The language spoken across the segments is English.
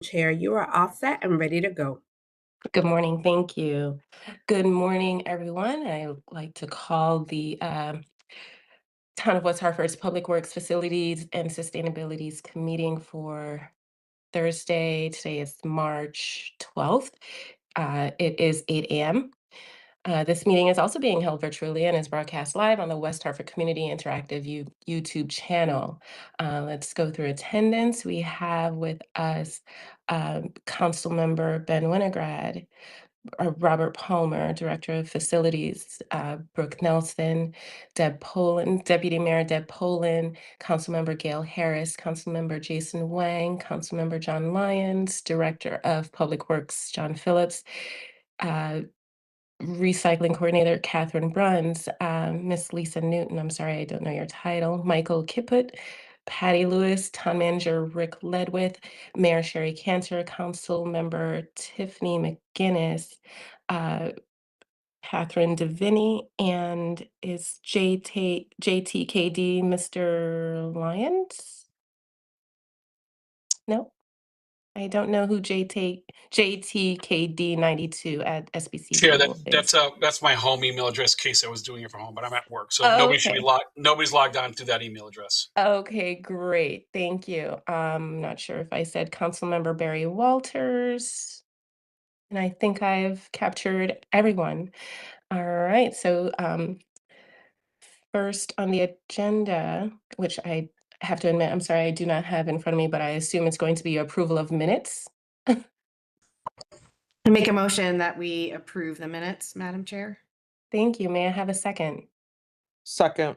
Chair, you are all set and ready to go. Good morning. Thank you. Good morning, everyone. I would like to call the Town of West Hartford's Public Works Facilities and Sustainabilities meeting for Thursday. Today is March 12th. It is 8 a.m. This meeting is also being held virtually and is broadcast live on the West Hartford Community Interactive YouTube channel. Let's go through attendance. We have with us Council Member Ben Winograd, Robert Palmer, Director of Facilities, Brooke Nelson, Deb Poland, Deputy Mayor Deb Poland, Councilmember Gail Harris, Councilmember Jason Wang, Councilmember John Lyons, Director of Public Works John Phillips, uh, Recycling Coordinator Catherine Bruns, Miss Lisa Newton, I'm sorry, I don't know your title, Michael Kipput, Patty Lewis, Town Manager Rick Ledwith, Mayor Sherry Cantor, Council Member Tiffany McGinnis, uh, Catherine Deviney, and is JTKD Mr. Lyons? No, I don't know who JTKD 92 at SBC Chair, Cable is. that's my home email address in case I was doing it from home, but I'm at work, so Oh, nobody should be okay. logged. Nobody's logged on to that email address. Okay, great. Thank you. Not sure if I said Councilmember Barry Walters, and I think I've captured everyone. All right, so first on the agenda, which I have to admit, I'm sorry, I do not have in front of me, but I assume it's going to be approval of minutes. I make a motion that we approve the minutes, Madam Chair. Thank you. May I have a second? Second.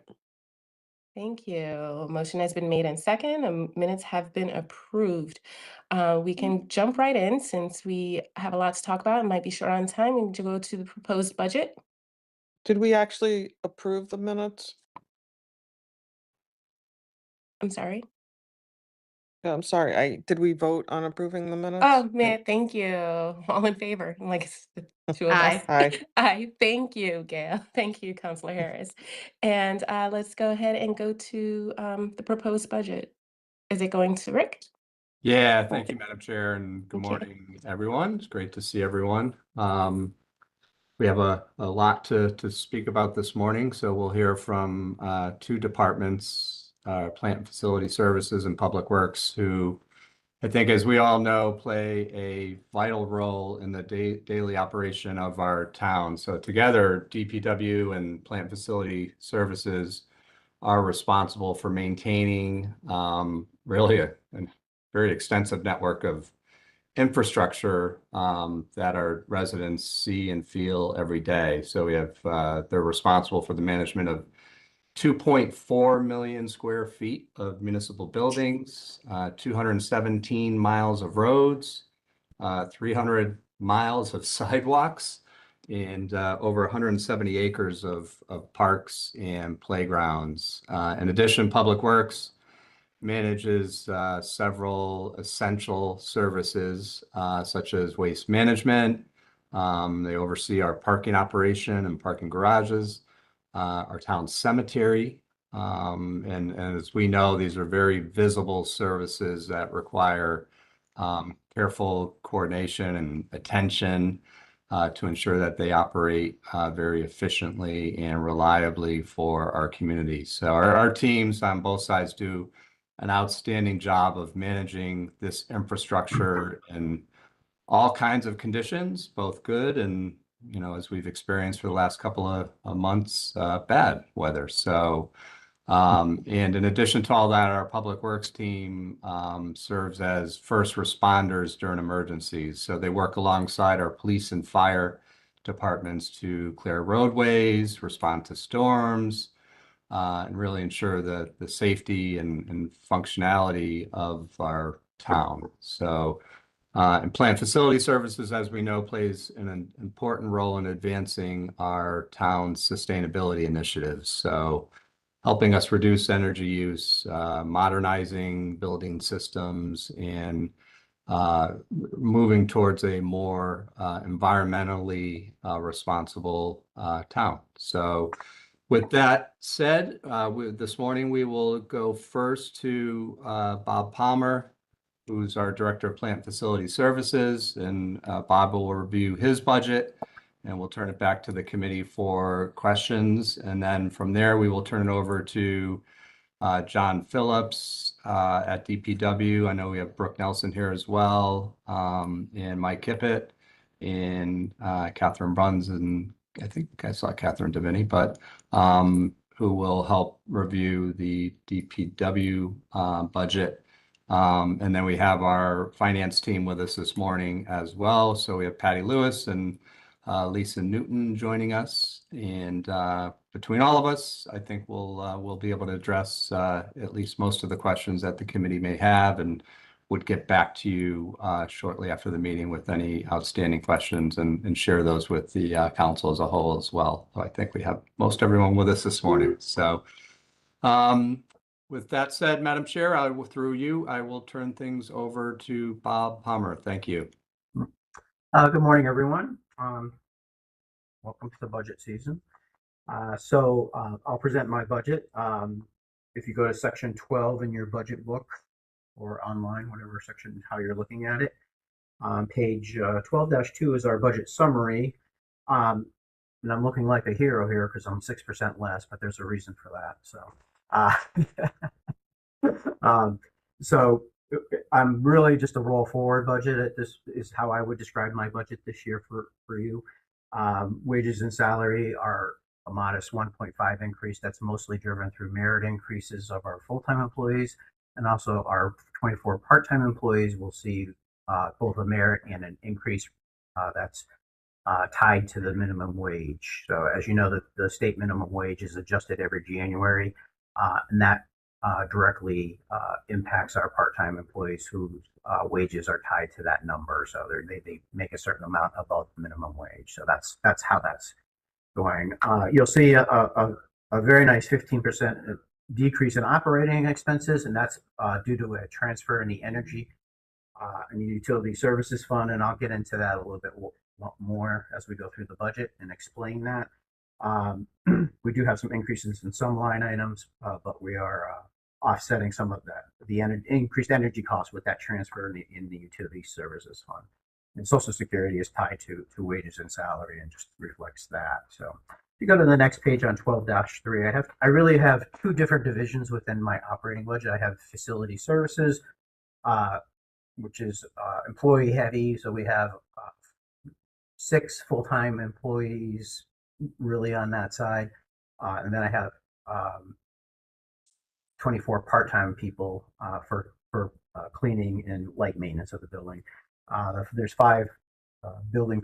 Thank you. Motion has been made and second, and minutes have been approved. We can jump right in since we have a lot to talk about and might be short on time. We need to go to the proposed budget. Did we actually approve the minutes? I'm sorry. Yeah, I'm sorry. Did we vote on approving the minutes? Oh, man, thank you. All in favor. Like it's the two of us. Aye. Aye. Aye. Thank you, Gail. Thank you, Councilor Harris. And let's go ahead and go to the proposed budget. Is it going to Rick? Yeah, thank you, Madam Chair, and good Thank you. morning, everyone. It's great to see everyone. We have a lot to speak about this morning, so we'll hear from two departments, Plant and Facility Services and Public Works, who I think, as we all know, play a vital role in the daily operation of our town. So together, DPW and Plant Facility Services are responsible for maintaining really a very extensive network of infrastructure that our residents see and feel every day. So we have they're responsible for the management of 2.4 million square feet of municipal buildings, 217 miles of roads, 300 miles of sidewalks, and over 170 acres of parks and playgrounds. In addition, Public Works manages several essential services such as waste management. They oversee our parking operation and parking garages, our town cemetery. And as we know, these are very visible services that require careful coordination and attention to ensure that they operate very efficiently and reliably for our community. So our teams on both sides do an outstanding job of managing this infrastructure in all kinds of conditions, both good and, as we've experienced for the last couple of months, bad weather. So, and in addition to all that, our Public Works team serves as first responders during emergencies. So they work alongside our police and fire departments to clear roadways, respond to storms, and really ensure the safety and functionality of our town. So, and Plant Facility Services, as we know, plays an important role in advancing our town's sustainability initiatives. So, helping us reduce energy use, modernizing building systems, and moving towards a more environmentally responsible town. So, with that said, this morning we will go first to Bob Palmer, who's our Director of Plant Facility Services, and Bob will review his budget, and we'll turn it back to the committee for questions. And then from there, we will turn it over to John Phillips at DPW. I know we have Brooke Nelson here as well, and Mike Kippett, and Catherine Bruns, and I think I saw Catherine Davini, but who will help review the DPW budget. And then we have our finance team with us this morning as well. So we have Patty Lewis and Lisa Newton joining us, and between all of us, I think we'll be able to address at least most of the questions that the committee may have, and would get back to you shortly after the meeting with any outstanding questions, and share those with the council as a whole as well. So I think we have most everyone with us this morning. So with that said, Madam Chair, through you, I will turn things over to Bob Palmer. Thank you. Good morning, everyone. Welcome to the budget season. I'll present my budget. If you go to section 12 in your budget book or online, whatever section, how you're looking at it, page 12-2 is our budget summary. And I'm looking like a hero here because I'm 6% less, but there's a reason for that. So I'm really just a roll forward budget. This is how I would describe my budget this year for you. Wages and salary are a modest 1.5 increase. That's mostly driven through merit increases of our full-time employees, and also our 24 part-time employees will see both a merit and an increase that's tied to the minimum wage. So as you know, the state minimum wage is adjusted every January, and that directly impacts our part-time employees whose wages are tied to that number. So they make a certain amount above the minimum wage. So that's how that's going. You'll see a very nice 15% decrease in operating expenses, and that's due to a transfer in the energy and the utility services fund. And I'll get into that a little bit more as we go through the budget and explain that. We do have some increases in some line items, but we are offsetting some of the increased energy costs with that transfer in the utility services fund. And Social Security is tied to wages and salary and just reflects that. So if you go to the next page on 12-3, I really have two different divisions within my operating budget. I have facility services, which is employee heavy. So we have 6 full-time employees really on that side. And then I have 24 part-time people for cleaning and light maintenance of the building. There's 5 building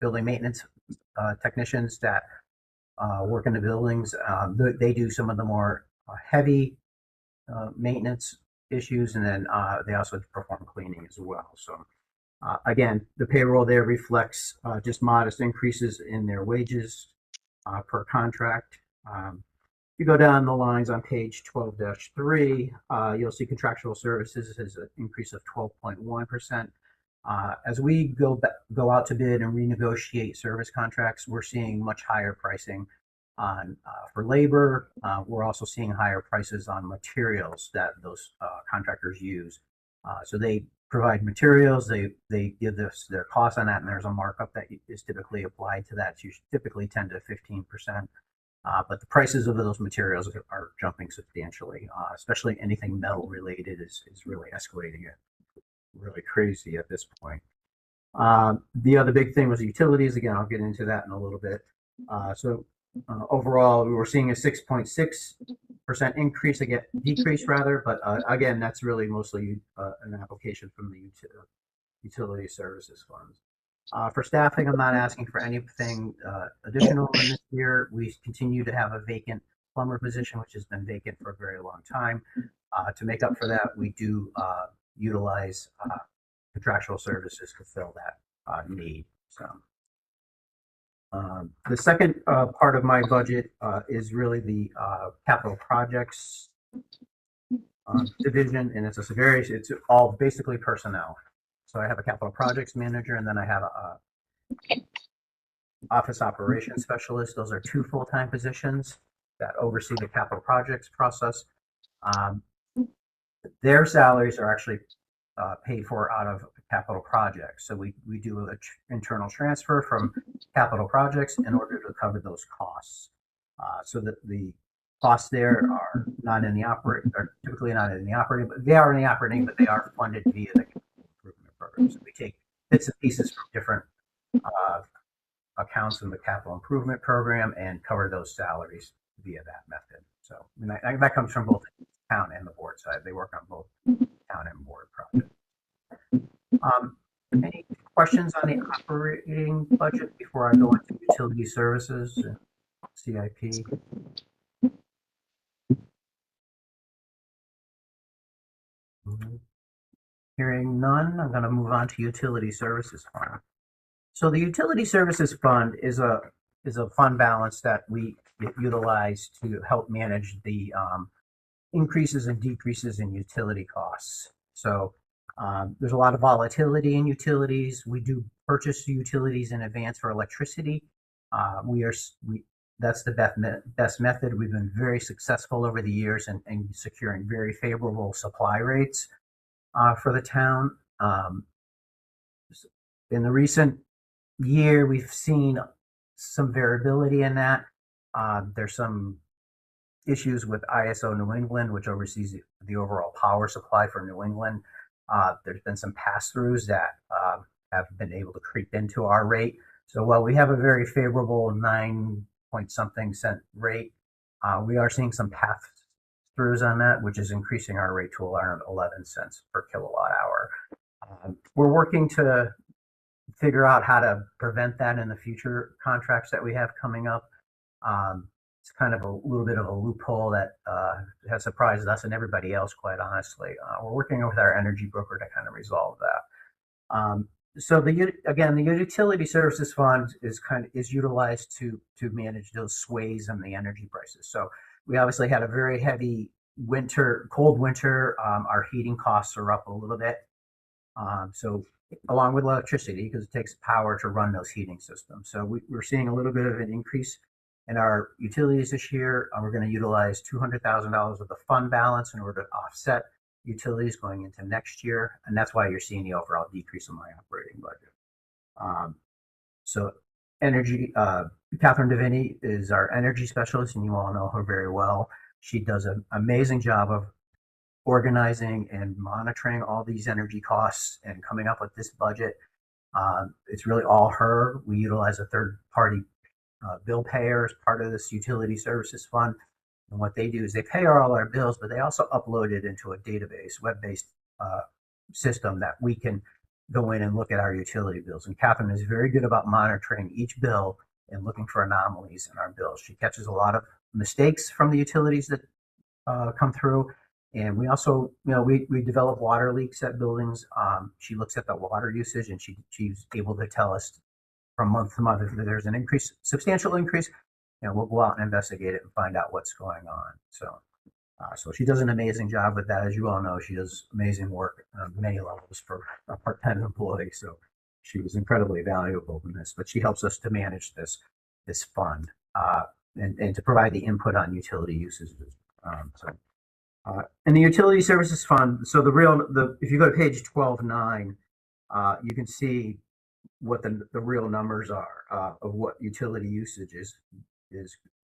maintenance technicians that work in the buildings. They do some of the more heavy maintenance issues, and then they also perform cleaning as well. So again, the payroll there reflects just modest increases in their wages per contract. If you go down the lines on page 12-3, you'll see contractual services is an increase of 12.1%. As we go out to bid and renegotiate service contracts, we're seeing much higher pricing on for labor. We're also seeing higher prices on materials that those contractors use. So they provide materials, they give us their cost on that, and there's a markup that is typically applied to that. It's typically 10 to 15%. But the prices of those materials are jumping substantially, especially anything metal related is really escalating it really crazy at this point. The other big thing was utilities. Again, I'll get into that in a little bit. Overall, we were seeing a 6.6% decrease rather, but again, that's really mostly an application from the utility services funds. For staffing, I'm not asking for anything additional in this year. We continue to have a vacant plumber position, which has been vacant for a very long time. To make up for that, we do utilize contractual services to fill that need. So the second part of my budget is really the capital projects division, and it's all basically personnel. So I have a capital projects manager, and then I have a office operations specialist. Those are 2 full-time positions that oversee the capital projects process. Their salaries are actually paid for out of capital projects. So we do an internal transfer from capital projects in order to cover those costs. So that the costs there are not in the operating, are typically not in the operating, but they are in the operating, but they are funded via the capital improvement program. So we take bits and pieces from different accounts in the capital improvement program and cover those salaries via that method. So that comes from both town and the board side. They work on both town and board projects. Any questions on the operating budget before I go into utility services and CIP? Hearing none, I'm going to move on to utility services fund. So the utility services fund is a fund balance that we utilize to help manage the increases and decreases in utility costs. So there's a lot of volatility in utilities. We do purchase utilities in advance for electricity. That's the best method. We've been very successful over the years in securing very favorable supply rates for the town. In the recent year, we've seen some variability in that. There's some issues with ISO New England, which oversees the overall power supply for New England. There's been some pass-throughs that have been able to creep into our rate. So while we have a very favorable 9-point-something cent rate, we are seeing some pass-throughs on that, which is increasing our rate to around 11 cents per kilowatt hour. We're working to figure out how to prevent that in the future contracts that we have coming up. It's kind of a little bit of a loophole that has surprised us and everybody else, quite honestly. We're working with our energy broker to kind of resolve that. So the utility services fund is utilized to manage those sways in the energy prices. So we obviously had a very heavy cold winter. Our heating costs are up a little bit. So along with electricity, because it takes power to run those heating systems. So we're seeing a little bit of an increase in our utilities this year. We're going to utilize $200,000 of the fund balance in order to offset utilities going into next year. And that's why you're seeing the overall decrease in my operating budget. So energy, Catherine Deviney is our energy specialist, and you all know her very well. She does an amazing job of organizing and monitoring all these energy costs and coming up with this budget. It's really all her. We utilize a third-party bill payer as part of this utility services fund. And what they do is they pay all our bills, but they also upload it into a database, web-based system that we can go in and look at our utility bills. And Catherine is very good about monitoring each bill and looking for anomalies in our bills. She catches a lot of mistakes from the utilities that come through. And we also, we develop water leaks at buildings. She looks at the water usage, and she's able to tell us from month to month if there's an increase, substantial increase. We'll go out and investigate it and find out what's going on. So she does an amazing job with that. As you all know, she does amazing work on many levels for a part-time employee. So she was incredibly valuable in this. But she helps us to manage this fund and to provide the input on utility uses. And the utility services fund, so if you go to page 12.9, you can see what the real numbers are of what utility usage is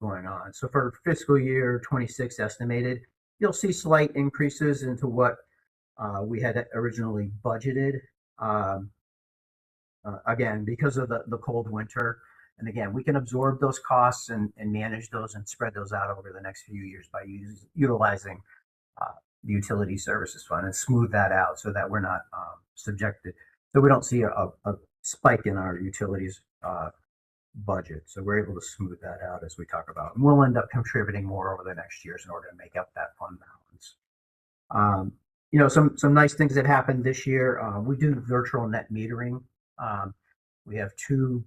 going on. So for fiscal year 26 estimated, you'll see slight increases into what we had originally budgeted. Again, because of the cold winter. And again, we can absorb those costs and manage those and spread those out over the next few years by utilizing the utility services fund and smooth that out so that we're not subjected. So we don't see a spike in our utilities budget. So we're able to smooth that out as we talk about. And we'll end up contributing more over the next years in order to make up that fund balance. Some nice things that happened this year. We do virtual net metering. We have two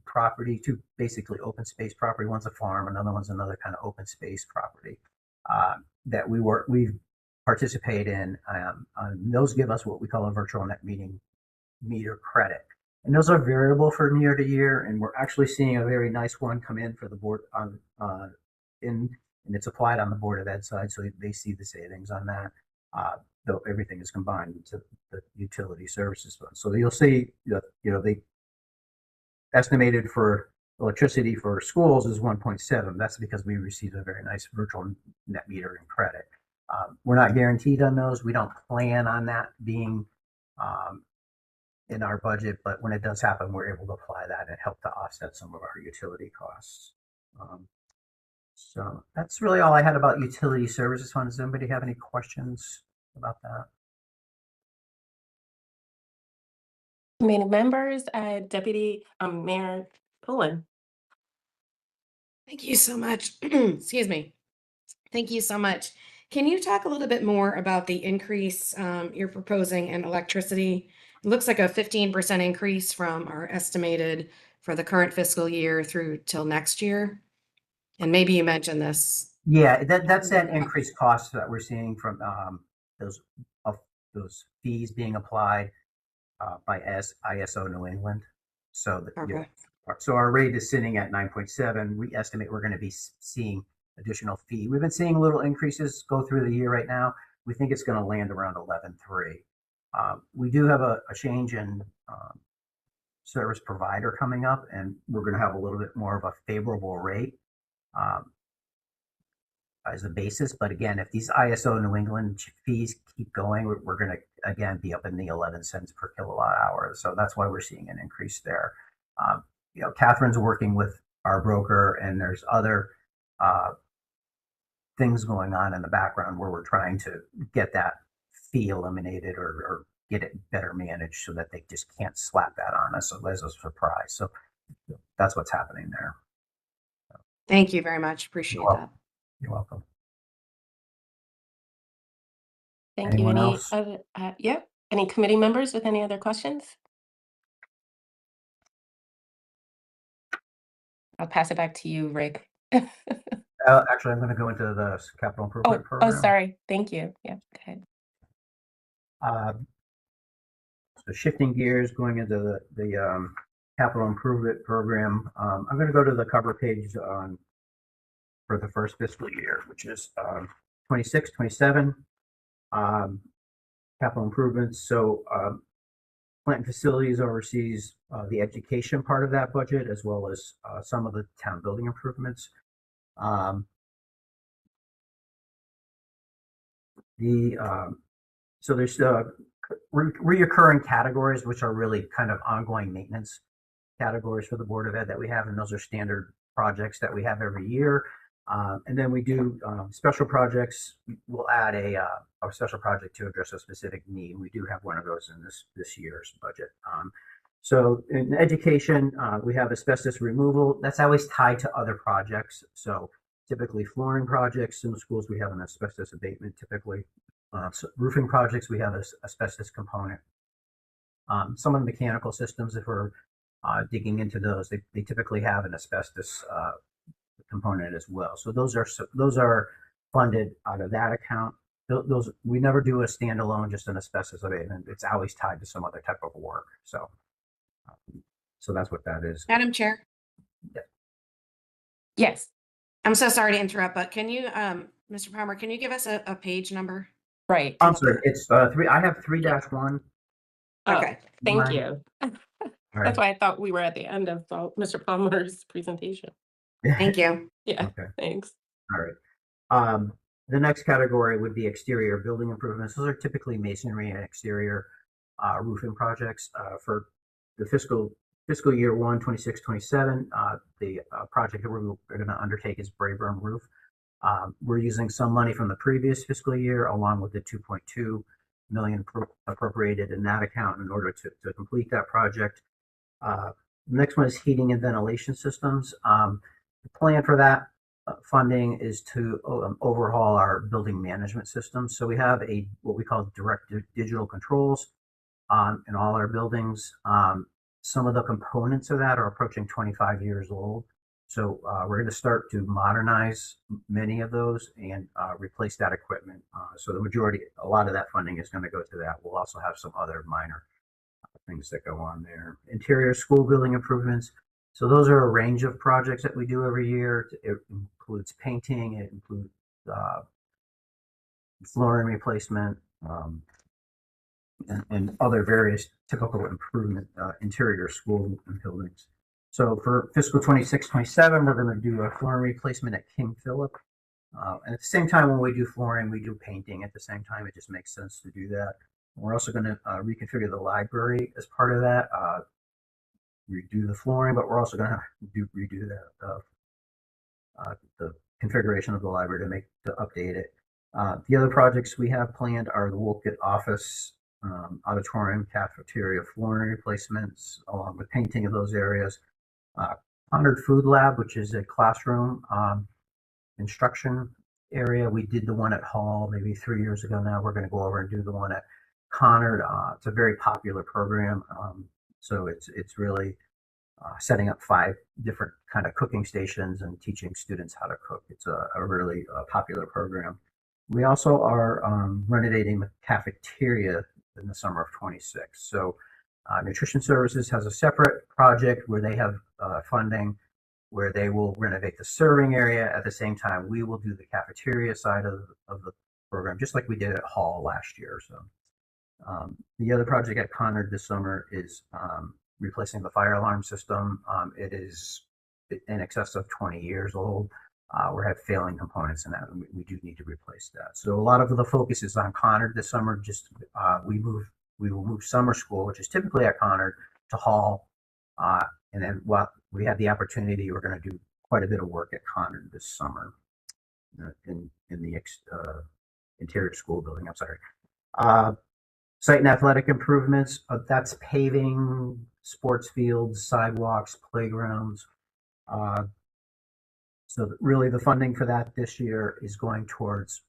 basically open space property. One's a farm, another one's another kind of open space property that we participate in. Those give us what we call a virtual net meter credit. And those are variable from year to year. And we're actually seeing a very nice one come in for the board and it's applied on the Board of Ed side. So they see the savings on that. So everything is combined into the utility services fund. So you'll see that, they estimated for electricity for schools is 1.7. That's because we received a very nice virtual net metering credit. We're not guaranteed on those. We don't plan on that being in our budget, but when it does happen, we're able to apply that and help to offset some of our utility costs. So that's really all I had about utility services fund. Does anybody have any questions about that? Committee members, Deputy Mayor Pullen. Thank you so much. Excuse me. Thank you so much. Can you talk a little bit more about the increase you're proposing in electricity? It looks like a 15% increase from our estimated for the current fiscal year through till next year. And maybe you mentioned this. Yeah, that's that increased cost that we're seeing from those fees being applied by ISO New England. So Okay. So our rate is sitting at 9.7. We estimate we're going to be seeing additional fee. We've been seeing little increases go through the year right now. We think it's going to land around 11.3. We do have a change in service provider coming up, and we're going to have a little bit more of a favorable rate as a basis. But again, if these ISO New England fees keep going, we're going to again be up in the 11 cents per kilowatt hour. So that's why we're seeing an increase there. Catherine's working with our broker, and there's other things going on in the background where we're trying to get that fee eliminated or get it better managed so that they just can't slap that on us as a surprise. So that's what's happening there. Thank you very much. Appreciate that. You're welcome. Thank Anyone you. Any else? other? Yep. Any committee members with any other questions? I'll pass it back to you, Rick. Actually, I'm going to go into the capital improvement program. Sorry. Thank you. Yeah. Okay. So shifting gears, going into the capital improvement program, I'm going to go to the cover page for the first fiscal year, which is 26, 27 capital improvements. So Plant and Facilities oversees the education part of that budget, as well as some of the town building improvements. So there's reoccurring categories, which are really kind of ongoing maintenance categories for the Board of Ed that we have, and those are standard projects that we have every year. And then we do special projects. We'll add a special project to address a specific need. We do have one of those in this year's budget. So in education, we have asbestos removal. That's always tied to other projects. So typically flooring projects in the schools, we have an asbestos abatement typically. So roofing projects, we have an asbestos component. Some of the mechanical systems, if we're digging into those, they typically have an asbestos component as well. So those are funded out of that account. Those we never do a standalone, just an asbestos abatement. It's always tied to some other type of work. So that's what that is. Madam Chair. Yeah. Yes. I'm so sorry to interrupt, but can you, Mr. Palmer, can you give us a page number? Right. I'm sorry. It's 3. I have 3-1. Okay. Thank you. All right. That's why I thought we were at the end of Mr. Palmer's presentation. Thank you. Yeah. Okay. Thanks. All right. The next category would be exterior building improvements. Those are typically masonry and exterior roofing projects for the fiscal year 26-27. The project that we're going to undertake is Brayburn Roof. We're using some money from the previous fiscal year, along with the 2.2 million appropriated in that account in order to complete that project. The next one is heating and ventilation systems. The plan for that funding is to overhaul our building management system. So we have what we call direct digital controls in all our buildings. Some of the components of that are approaching 25 years old. So we're going to start to modernize many of those and replace that equipment. So a lot of that funding is going to go to that. We'll also have some other minor things that go on there. Interior school building improvements. So those are a range of projects that we do every year. It includes painting. It includes flooring replacement, and other various typical improvement interior school buildings. So for fiscal 26-27, we're going to do a flooring replacement at King Philip. And at the same time, when we do flooring, we do painting at the same time. It just makes sense to do that. We're also going to reconfigure the library as part of that, redo the flooring, but we're also going to redo the configuration of the library to update it. The other projects we have planned are the Wolcott office, auditorium, cafeteria, flooring replacements, along with painting of those areas. Honored Food Lab, which is a classroom instruction area. We did the one at Hall maybe 3 years ago now. We're going to go over and do the one at Conard. It's a very popular program. So it's really setting up 5 different kind of cooking stations and teaching students how to cook. It's a really popular program. We also are renovating the cafeteria in the summer of 26. So Nutrition Services has a separate project where they have funding where they will renovate the serving area. At the same time, we will do the cafeteria side of the program, just like we did at Hall last year. So the other project at Conard this summer is replacing the fire alarm system. It is in excess of 20 years old. We have failing components in that, and we do need to replace that. So a lot of the focus is on Conard this summer. Just we will move summer school, which is typically at Conard, to Hall, and then we had the opportunity. We're going to do quite a bit of work at Conard this summer in the interior school building. I'm sorry. Site and athletic improvements. That's paving, sports fields, sidewalks, playgrounds. So really the funding for that this year is going towards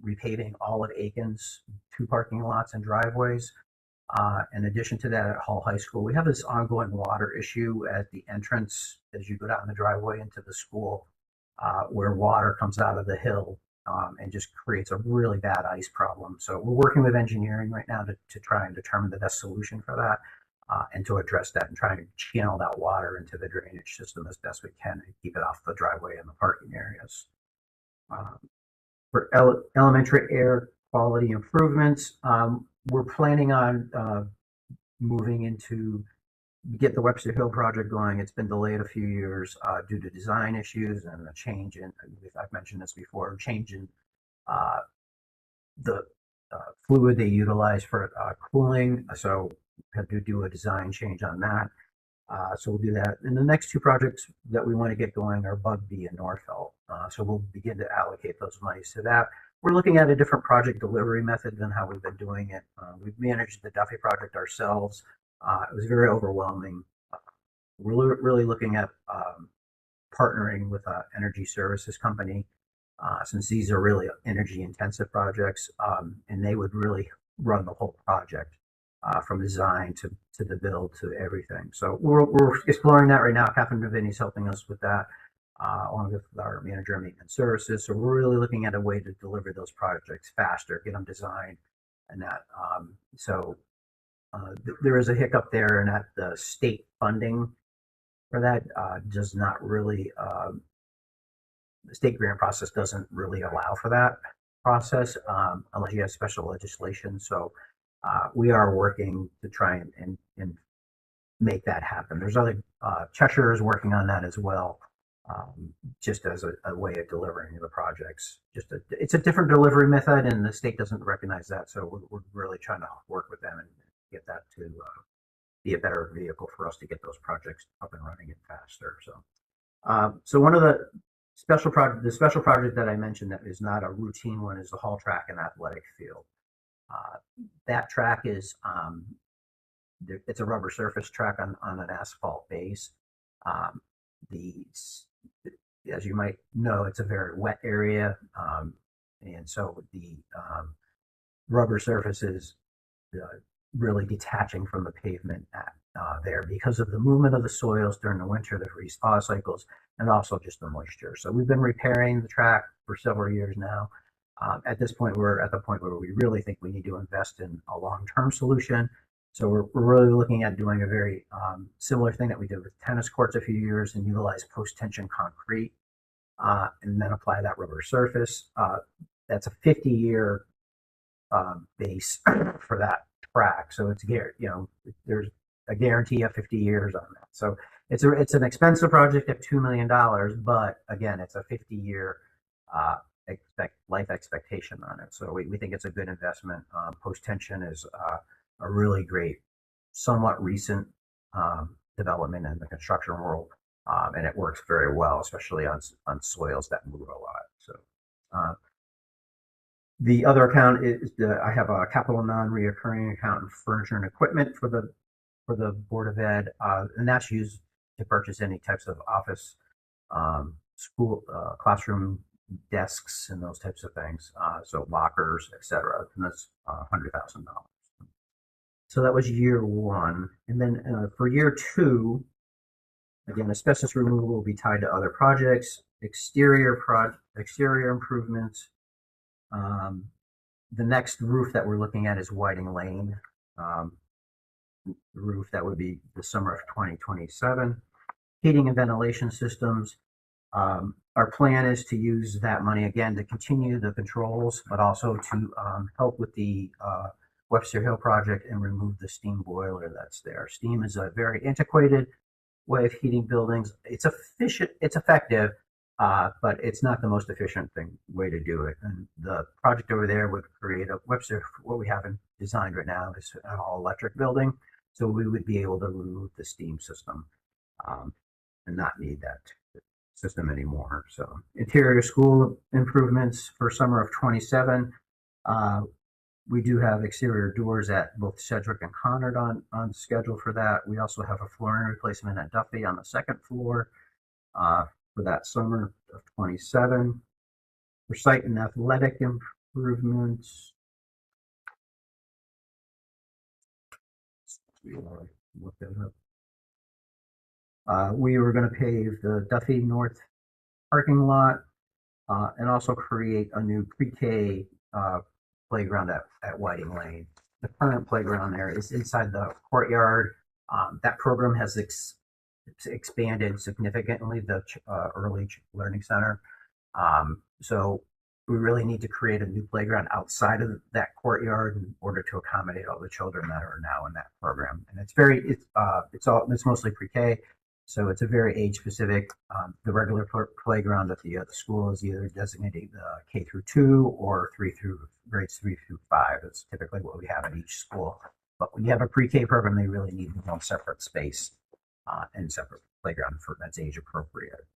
repaving all of Aiken's 2 parking lots and driveways. In addition to that, at Hall High School, we have this ongoing water issue at the entrance as you go down the driveway into the school, where water comes out of the hill and just creates a really bad ice problem. So we're working with engineering right now to try and determine the best solution for that and to address that and try to channel that water into the drainage system as best we can and keep it off the driveway and the parking areas. For elementary air quality improvements, we're planning on moving into get the Webster Hill project going. It's been delayed a few years due to design issues and a change in, I've mentioned this before, change in the fluid they utilize for cooling. So we have to do a design change on that. So we'll do that. And the next 2 projects that we want to get going are Bugby and Northville. So we'll begin to allocate those monies to that. We're looking at a different project delivery method than how we've been doing it. We've managed the Duffy project ourselves. It was very overwhelming. We're really looking at partnering with an energy services company, since these are really energy intensive projects, and they would really run the whole project from design to the build to everything. So we're exploring that right now. Catherine Devini is helping us with that, along with our manager of maintenance services. So we're really looking at a way to deliver those projects faster, get them designed, and that. There is a hiccup there, and that the state funding for that does not really, the state grant process doesn't really allow for that process unless you have special legislation. So we are working to try and make that happen. There's other, Cheshire is working on that as well, just as a way of delivering the projects. It's a different delivery method, and the state doesn't recognize that. So we're really trying to work with them and get that to be a better vehicle for us to get those projects up and running and faster. So one of the special project that I mentioned that is not a routine one is the Hall track and athletic field. That track is it's a rubber surface track on an asphalt base. As you might know, it's a very wet area, and so the rubber surface is really detaching from the pavement there because of the movement of the soils during the winter, the freeze thaw cycles, and also just the moisture. So we've been repairing the track for several years now. At this point, we're at the point where we really think we need to invest in a long-term solution. So we're really looking at doing a very similar thing that we did with tennis courts a few years and utilize post-tension concrete and then apply that rubber surface. That's a 50-year base for that track. So it's there's a guarantee of 50 years on that. So it's an expensive project at $2 million, but again, it's a 50-year life expectation on it. So we think it's a good investment. Post tension is a really great, somewhat recent development in the construction world, and it works very well, especially on soils that move a lot. So the other account is I have a capital non-reoccurring account in furniture and equipment for the Board of Ed, and that's used to purchase any types of office, school, classroom desks, and those types of things. So lockers, etc. And that's $100,000. So that was year one, and then for year two, again, asbestos removal will be tied to other projects, exterior improvements. The next roof that we're looking at is Whiting Lane. The roof that would be the summer of 2027. Heating and ventilation systems. Our plan is to use that money again to continue the controls, but also to help with the Webster Hill project and remove the steam boiler that's there. Steam is a very antiquated way of heating buildings. It's efficient, it's effective, but it's not the most efficient way to do it. And the project over there would create a Webster, what we have designed right now is an all electric building. So we would be able to remove the steam system and not need that system anymore. So interior school improvements for summer of 27. We do have exterior doors at both Sedgwick and Conard on schedule for that. We also have a flooring replacement at Duffy on the second floor for that summer of 27. For site and athletic improvements, look that up. We were going to pave the Duffy North parking lot and also create a new pre-K playground at Whiting Lane. The current playground there is inside the courtyard. That program has expanded significantly, the early learning center. So we really need to create a new playground outside of that courtyard in order to accommodate all the children that are now in that program. And it's mostly pre-K. So it's a very age specific. The regular playground at the school is either designated K through 2 or grades 3 through 5. That's typically what we have at each school. But when you have a pre-K program, they really need one separate space and separate playground that's age appropriate.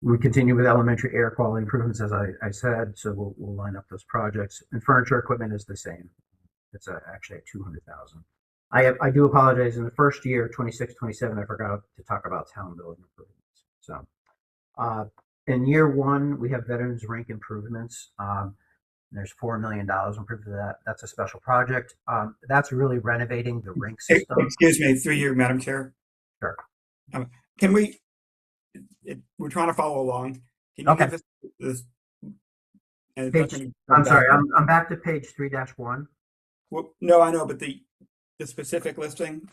We continue with elementary air quality improvements, as I said. So we'll line up those projects. And furniture equipment is the same. It's actually at 200,000. I do apologize. In the first year, 26, 27, I forgot to talk about town building improvements. So in year one, we have veterans rink improvements. There's $4 million improved for that. That's a special project. That's really renovating the rink system. Excuse me, through you, Madam Chair. Sure. Can we? We're trying to follow along. Can you give us this? I'm sorry. I'm back to page 3-1. Well, no, I know, but the specific listing.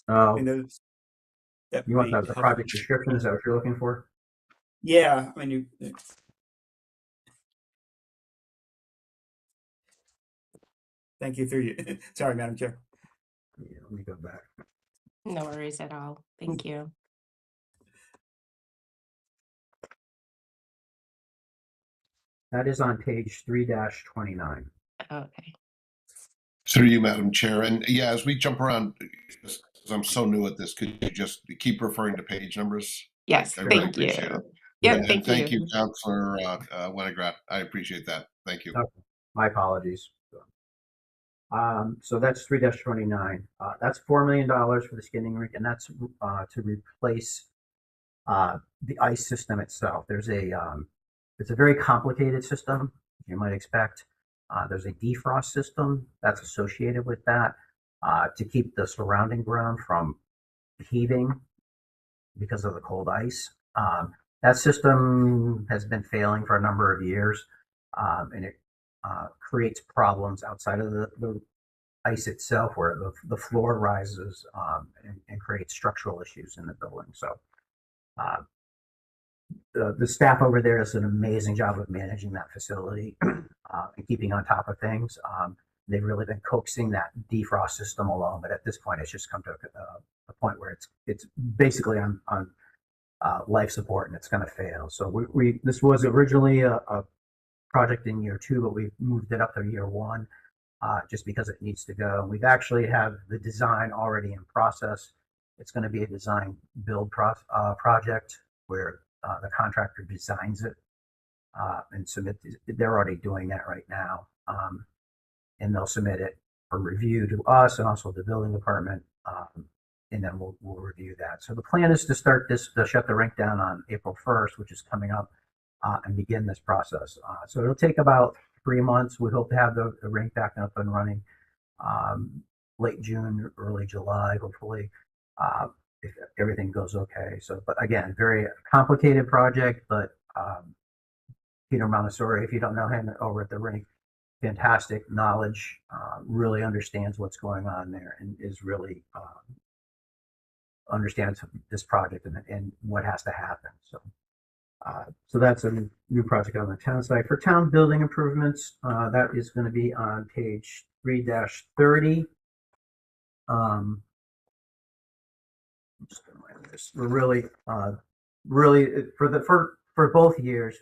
Oh, you want the project description? Is that what you're looking for? Yeah, I mean, thank you. Through you. Sorry, Madam Chair. Yeah, let me go back. No worries at all. Thank you. That is on page 3-29. Okay. Through you, Madam Chair. And yeah, as we jump around, because I'm so new at this, could you just keep referring to page numbers? Yes, I really thank you. appreciate it. Yeah, and thank you, Councilor Winograd. I appreciate that. Thank you. Okay. My apologies. So that's 3-29. That's $4 million for the skating rink, and that's to replace the ice system itself. There's it's a very complicated system, you might expect. There's a defrost system that's associated with that to keep the surrounding ground from heaving because of the cold ice. That system has been failing for a number of years, and it creates problems outside of the ice itself, where the floor rises and creates structural issues in the building. So the staff over there does an amazing job of managing that facility and keeping on top of things. They've really been coaxing that defrost system along, but at this point, it's just come to a point where it's basically on life support and it's going to fail. So this was originally a project in year 2, but we've moved it up to year 1 just because it needs to go. We've actually have the design already in process. It's going to be a design build project where the contractor designs it and submit. They're already doing that right now, and they'll submit it for review to us and also the building department, and then we'll review that. So the plan is to shut the rink down on April 1st, which is coming up, and begin this process. So it'll take about 3 months. We hope to have the rink back up and running late June, early July, hopefully, if everything goes okay. So, but again, very complicated project, but Peter Montessori, if you don't know him over at the rink, fantastic knowledge, really understands what's going on there and is really understands this project and what has to happen. So that's a new project on the town side. For town building improvements, that is going to be on page 3-30. We're really for both years,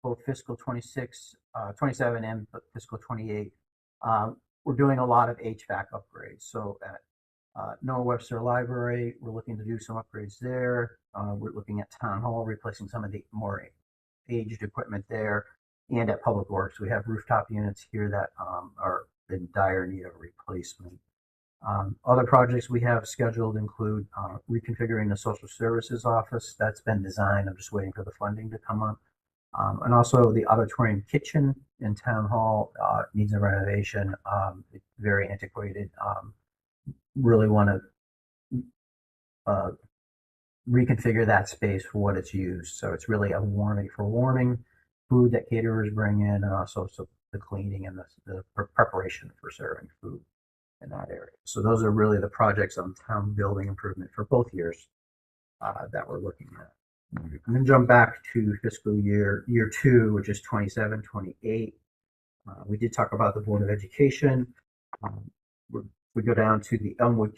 both fiscal 26, 27 and fiscal 28, we're doing a lot of HVAC upgrades. So at Noah Webster Library, we're looking to do some upgrades there. We're looking at Town Hall, replacing some of the more aged equipment there. And at Public Works, we have rooftop units here that are in dire need of replacement. Other projects we have scheduled include reconfiguring the social services office. That's been designed. I'm just waiting for the funding to come up. And also the auditorium kitchen in Town Hall needs a renovation. It's very antiquated. Really want to reconfigure that space for what it's used. So it's really a warming food that caterers bring in, and also the cleaning and the preparation for serving food in that area. So those are really the projects on town building improvement for both years that we're looking at. And then jump back to fiscal year 2, which is 27, 28. We did talk about the Board of Education. We go down to the Elmwood,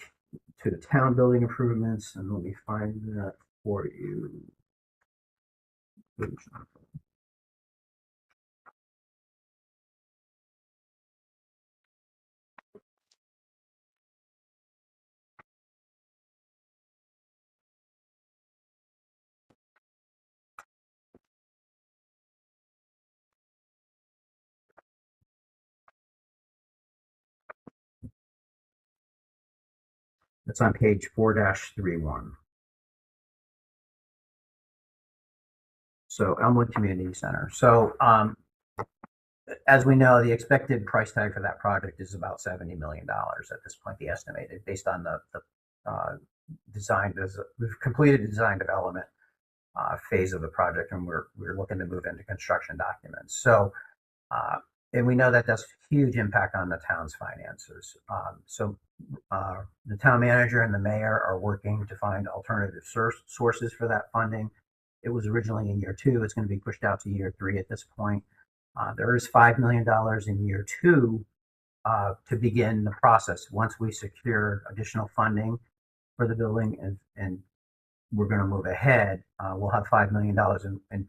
to the town building improvements, and let me find that for you. It's on page 4-31. So Elmwood Community Center. So as we know, the expected price tag for that project is about $70 million at this point, the estimated, based on the design. We've completed the design development phase of the project, and we're looking to move into construction documents. So, and we know that that's a huge impact on the town's finances. So the town manager and the mayor are working to find alternative sources for that funding. It was originally in year 2. It's going to be pushed out to year 3 at this point. There is $5 million in year 2 to begin the process. Once we secure additional funding for the building and we're going to move ahead, we'll have $5 million in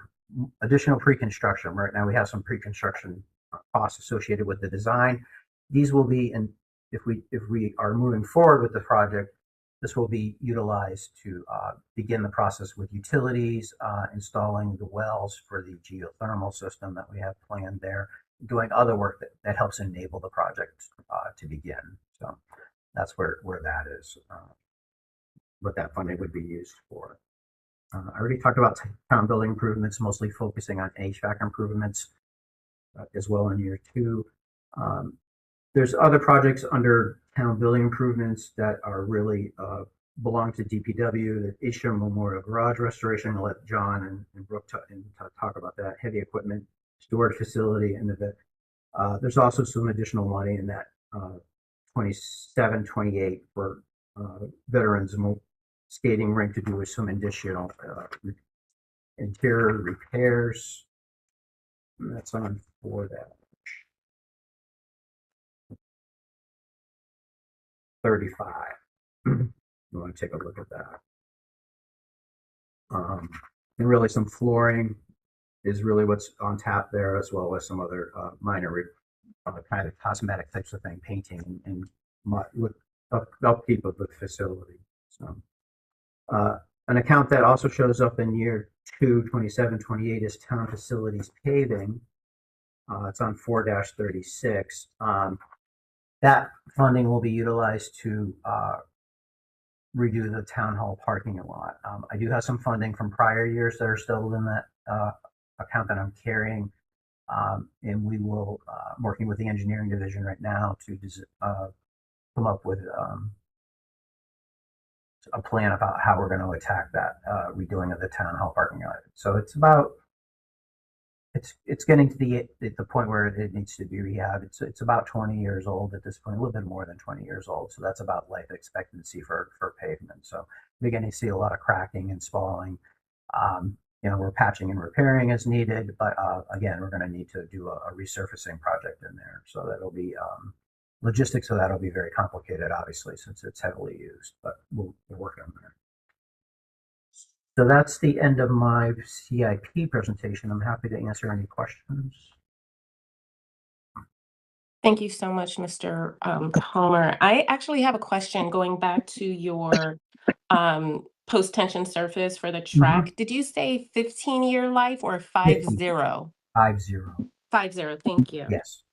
additional pre-construction. Right now we have some pre-construction costs associated with the design. These will be, and if we are moving forward with the project, this will be utilized to begin the process with utilities, installing the wells for the geothermal system that we have planned there, doing other work that helps enable the project to begin. So that's where that is, what that funding would be used for. I already talked about town building improvements, mostly focusing on HVAC improvements as well in year 2. There's other projects under town building improvements that are really belong to DPW, the Isham Memorial Garage restoration. I'll let John and Brooke talk about that. Heavy equipment storage facility, and there's also some additional money in that 27, 28 for veterans skating rink to do with some additional Interior repairs, that's on for that. 35. You want to take a look at that. And really some flooring is really what's on tap there, as well as some other minor kind of cosmetic types of thing, painting and with upkeep of the facility. So an account that also shows up in year 2, 27, 28 is town facilities paving. It's on 4-36. That funding will be utilized to redo the town hall parking lot. I do have some funding from prior years that are still in that account that I'm carrying. And we will, working with the engineering division right now to come up with a plan about how we're going to attack that redoing of the town hall parking lot. So it's about, it's getting to the point where it needs to be rehabbed. It's about 20 years old at this point, a little bit more than 20 years old. So that's about life expectancy for pavement. So we're beginning to see a lot of cracking and spalling. We're patching and repairing as needed, but again, we're going to need to do a resurfacing project in there. So that'll be logistics of that'll be very complicated, obviously, since it's heavily used, but we're working on that. So that's the end of my CIP presentation. I'm happy to answer any questions. Thank you so much, Mr. Palmer. I actually have a question going back to your post-tension surface for the track. Did you say 15-year life or 50? 50. 50, thank you. Yes.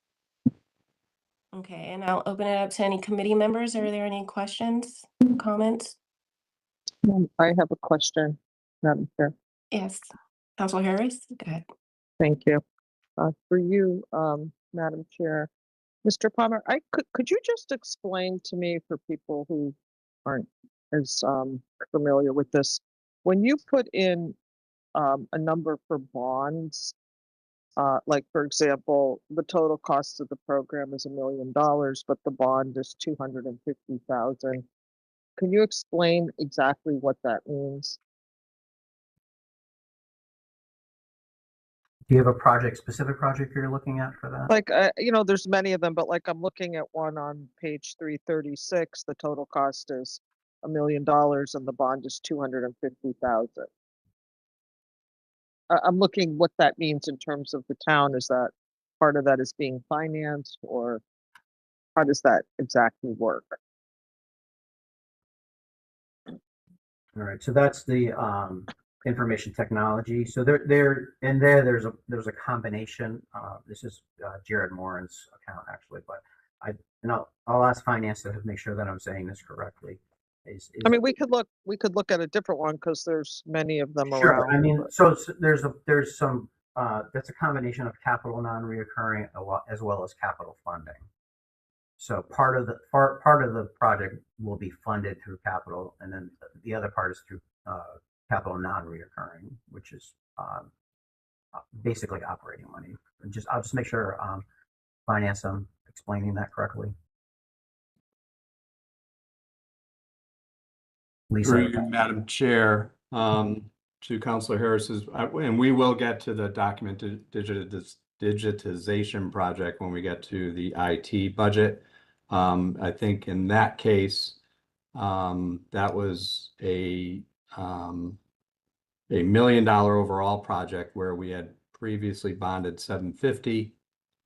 Okay, and I'll open it up to any committee members. Are there any questions, comments? I have a question, Madam Chair. Yes, Councilor Harris, go ahead. Thank you. For you, Madam Chair, Mr. Palmer, could you just explain to me, for people who aren't as familiar with this, when you put in a number for bonds, like for example, the total cost of the program is $1 million, but the bond is 250,000. Can you explain exactly what that means? Do you have a specific project you're looking at for that? Like, there's many of them, but like I'm looking at one on page 336. The total cost is $1 million and the bond is 250,000. I'm looking what that means in terms of the town. Is that part of that is being financed, or how does that exactly work? All right, so that's the information technology. So there's a combination. This is Jared Moran's account actually, but I'll ask finance to make sure that I'm saying this correctly. I mean, we could look at a different one because there's many of them sure. around. I mean, so there's some that's a combination of capital non-reoccurring as well as capital funding. So part of the project will be funded through capital, and then the other part is through capital non-reoccurring, which is basically operating money. I'll just make sure finance, I'm explaining that correctly. Lisa. Through you, Madam Chair, to Councilor Harris's, and we will get to the document digitization project when we get to the IT budget. I think in that case, that was a $1 million overall project where we had previously bonded $750,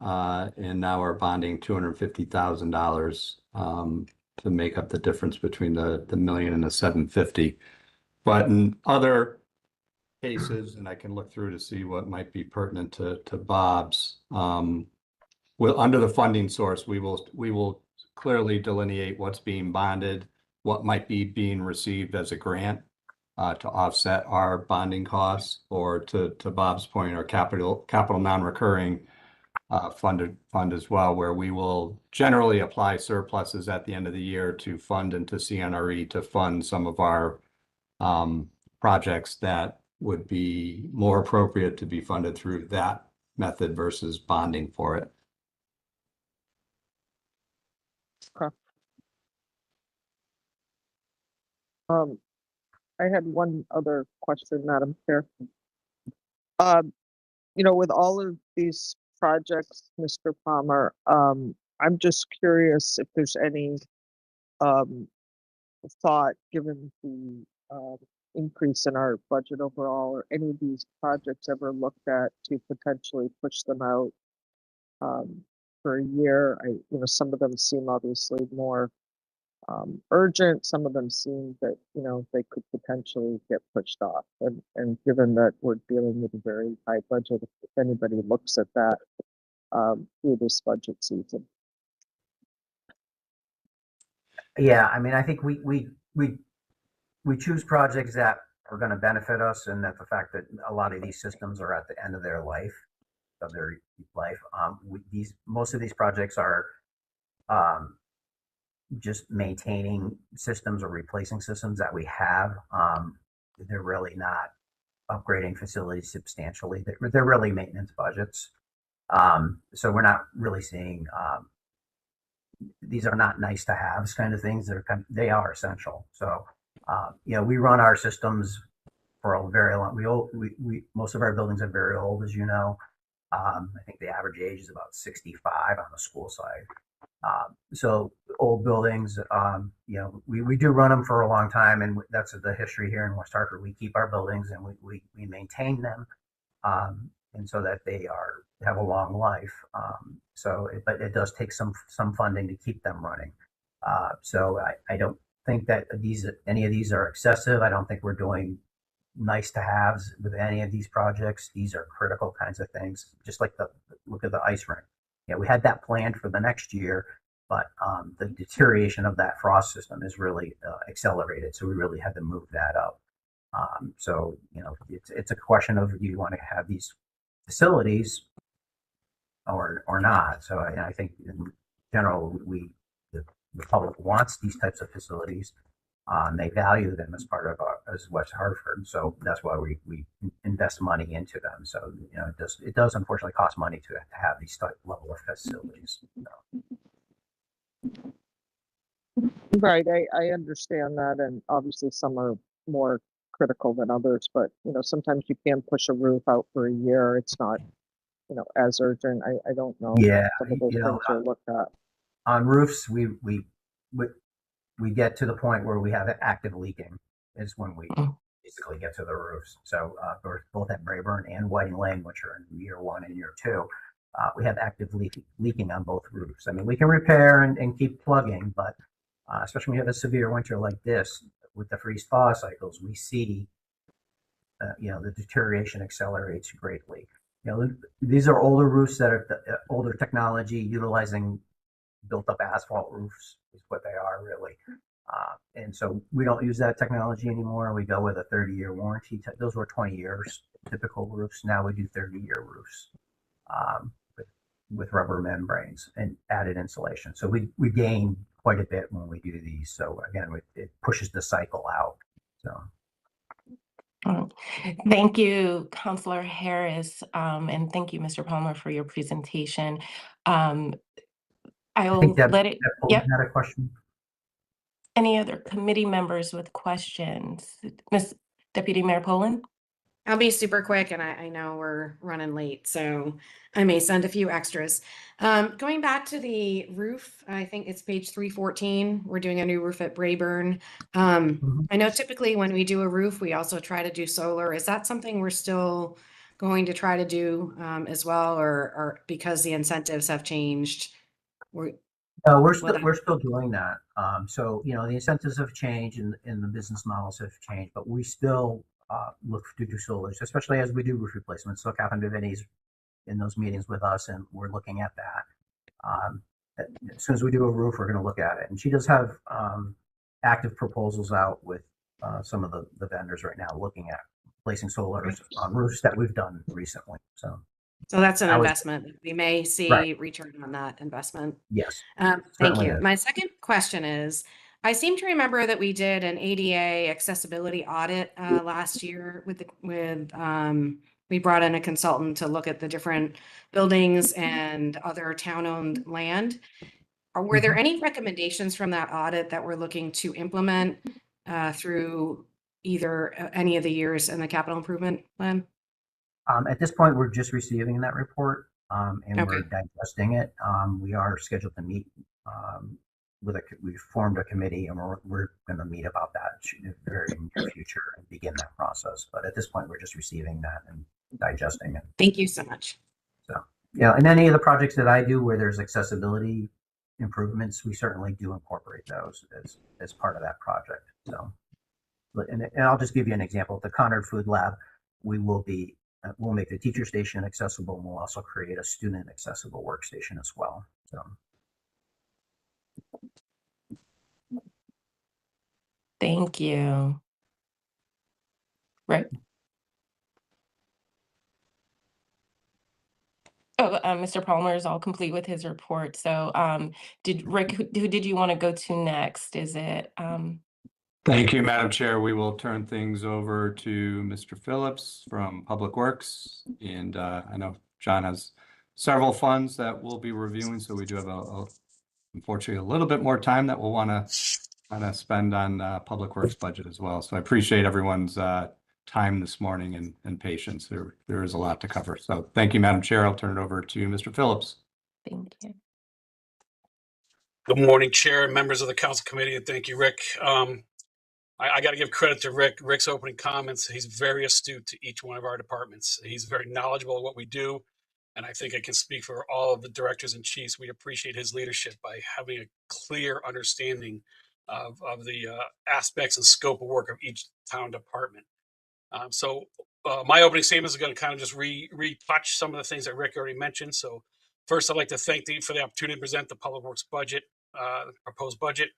and now we're bonding $250,000 to make up the difference between the million and the 750. But in other cases, and I can look through to see what might be pertinent to Bob's, under the funding source, we will clearly delineate what's being bonded, what might be being received as a grant to offset our bonding costs, or to Bob's point, our capital non-recurring fund as well, where we will generally apply surpluses at the end of the year to fund into CNRE to fund some of our projects that would be more appropriate to be funded through that method versus bonding for it. Okay. I had one other question, Madam Chair. Um, with all of these projects, Mr. Palmer, I'm just curious if there's any um, thought, given the increase in our budget overall, or any of these projects ever looked at to potentially push them out for a year. Some of them seem obviously more urgent. Some of them seem that, they could potentially get pushed off. And given that we're dealing with a very high budget, if anybody looks at that through this budget season. Yeah, I mean, I think we choose projects that are going to benefit us, and that the fact that a lot of these systems are at the end of their life, most of these projects are just maintaining systems or replacing systems that we have. They're really not upgrading facilities substantially. They're really maintenance budgets. So we're not really seeing these are not nice to haves kind of things. They are essential. So we run our systems for a very long. We most of our buildings are very old, as you know. I think the average age is about 65 on the school side. So old buildings, we do run them for a long time, and that's the history here in West Hartford. We keep our buildings and we maintain them, and so that they have a long life. But it does take some funding to keep them running. So I don't think that any of these are excessive. I don't think we're doing nice to haves with any of these projects. These are critical kinds of things. Just like look at the ice rink. Yeah, we had that planned for the next year, but the deterioration of that frost system is really accelerated. So we really had to move that up. So it's a question of, do you want to have these facilities or not? So I think in general, the public wants these types of facilities. They value them as part of as West Hartford, so that's why we invest money into them. So it does unfortunately cost money to have these level of facilities. Right, I understand that, and obviously some are more critical than others, but sometimes you can push a roof out for a year. It's not as urgent. I don't know. Yeah, Some of those things are looked at. On roofs, we get to the point where we have active leaking is when we basically get to the roofs. So both at Brayburn and Whiting Lane, which are in year 1 and year 2, we have active leaking on both roofs. I mean, we can repair and keep plugging, but especially when you have a severe winter like this with the freeze-thaw cycles, we see the deterioration accelerates greatly. These are older roofs that are older technology, utilizing built-up asphalt roofs is what they are really. And so we don't use that technology anymore. We go with a 30-year warranty. Those were 20 years typical roofs. Now we do 30-year roofs with rubber membranes and added insulation. So we gain quite a bit when we do these. So again, it pushes the cycle out. So. Thank you, Councilor Harris, and thank you, Mr. Palmer, for your presentation. I'll let it. Yep. Had a question. Any other committee members with questions? Ms. Deputy Mayor Poland? I'll be super quick, and I know we're running late, so I may send a few extras. Going back to the roof, I think it's page 314. We're doing a new roof at Brayburn. I know typically when we do a roof, we also try to do solar. Is that something we're still going to try to do as well, or because the incentives have changed? We're still doing that. So the incentives have changed and the business models have changed, but we still look to do solars, especially as we do roof replacements. So Catherine Devaney's in those meetings with us, and we're looking at that. As soon as we do a roof, we're going to look at it. And she does have active proposals out with some of the vendors right now, looking at placing solars on roofs that we've done recently. So that's an investment. We may see return on that investment. Yes. Thank you. My second question is, I seem to remember that we did an ADA accessibility audit last year we brought in a consultant to look at the different buildings and other town-owned land. Were there any recommendations from that audit that we're looking to implement through either any of the years in the capital improvement plan? At this point, we're just receiving that report, and we're Okay. digesting it. We are scheduled to meet we've formed a committee, and we're going to meet about that in the very near future and begin that process. But at this point, we're just receiving that and digesting it. Thank you so much. So, and any of the projects that I do where there's accessibility improvements, we certainly do incorporate those as part of that project. So, and I'll just give you an example. The Conard Food Lab, we'll make the teacher station accessible, and we'll also create a student accessible workstation as well. So. Thank you. Right. Oh, Mr. Palmer is all complete with his report. So, did Rick, who did you want to go to next? Is it? Thank you, Madam Chair. We will turn things over to Mr. Phillips from Public Works. And I know John has several funds that we'll be reviewing, so we do have unfortunately a little bit more time that we'll want to spend on Public Works budget as well. So I appreciate everyone's time this morning and patience. There is a lot to cover. So thank you, Madam Chair. I'll turn it over to Mr. Phillips. Thank you. Good morning, Chair and members of the Council Committee, and thank you, Rick. I got to give credit to Rick. Rick's opening comments, he's very astute to each one of our departments. He's very knowledgeable of what we do, and I think I can speak for all of the directors and chiefs. We appreciate his leadership by having a clear understanding of the aspects and scope of work of each town department. So my opening statement is going to kind of just retouch some of the things that Rick already mentioned. So first, I'd like to thank for the opportunity to present the Public Works budget, proposed budget.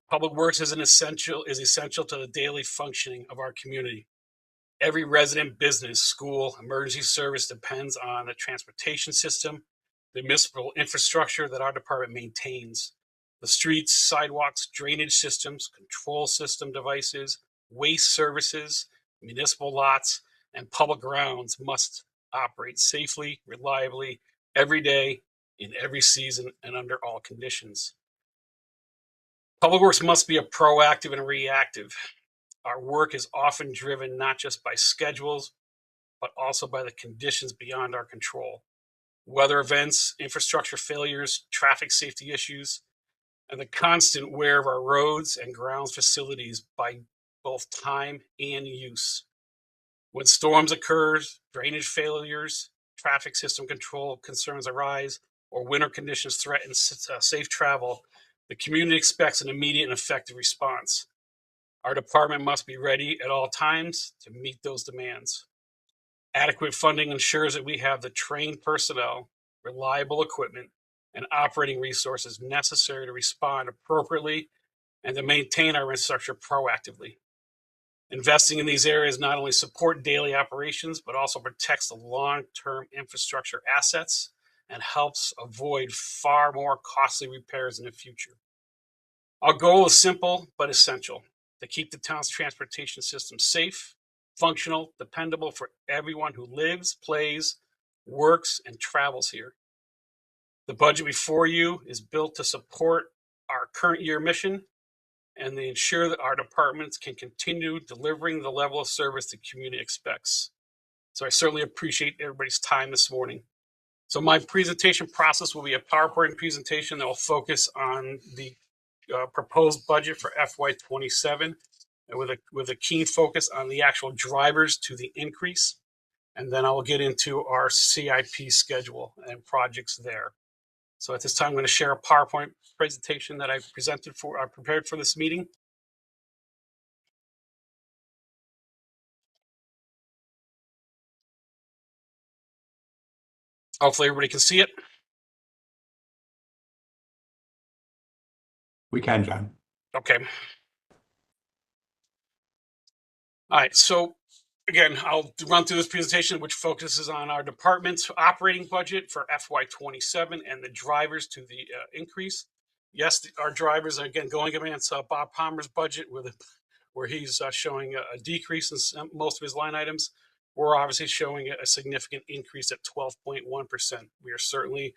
Public Works is essential to the daily functioning of our community. Every resident, business, school, emergency service depends on the transportation system, the municipal infrastructure that our department maintains. The streets, sidewalks, drainage systems, control system devices, waste services, municipal lots, and public grounds must operate safely, reliably, every day, in every season, and under all conditions. Public Works must be a proactive and reactive. Our work is often driven not just by schedules, but also by the conditions beyond our control. Weather events, infrastructure failures, traffic safety issues, and the constant wear of our roads and grounds facilities by both time and use. When storms occur, drainage failures, traffic system control concerns arise, or winter conditions threaten safe travel, the community expects an immediate and effective response. Our department must be ready at all times to meet those demands. Adequate funding ensures that we have the trained personnel, reliable equipment, and operating resources necessary to respond appropriately and to maintain our infrastructure proactively. Investing in these areas not only support daily operations, but also protects the long-term infrastructure assets and helps avoid far more costly repairs in the future. Our goal is simple but essential: to keep the town's transportation system safe, functional, dependable for everyone who lives, plays, works, and travels here. The budget before you is built to support our current year mission and to ensure that our departments can continue delivering the level of service the community expects. So I certainly appreciate everybody's time this morning. So my presentation process will be a PowerPoint presentation that will focus on the proposed budget for FY27 with a keen focus on the actual drivers to the increase. And then I will get into our CIP schedule and projects there. So at this time, I'm going to share a PowerPoint presentation that I prepared for this meeting. Hopefully everybody can see it. We can, John. Okay. All right. So again, I'll run through this presentation, which focuses on our department's operating budget for FY27 and the drivers to the increase. Yes, our drivers are again going against Bob Palmer's budget where he's showing a decrease in most of his line items. We're obviously showing a significant increase at 12.1%. We are certainly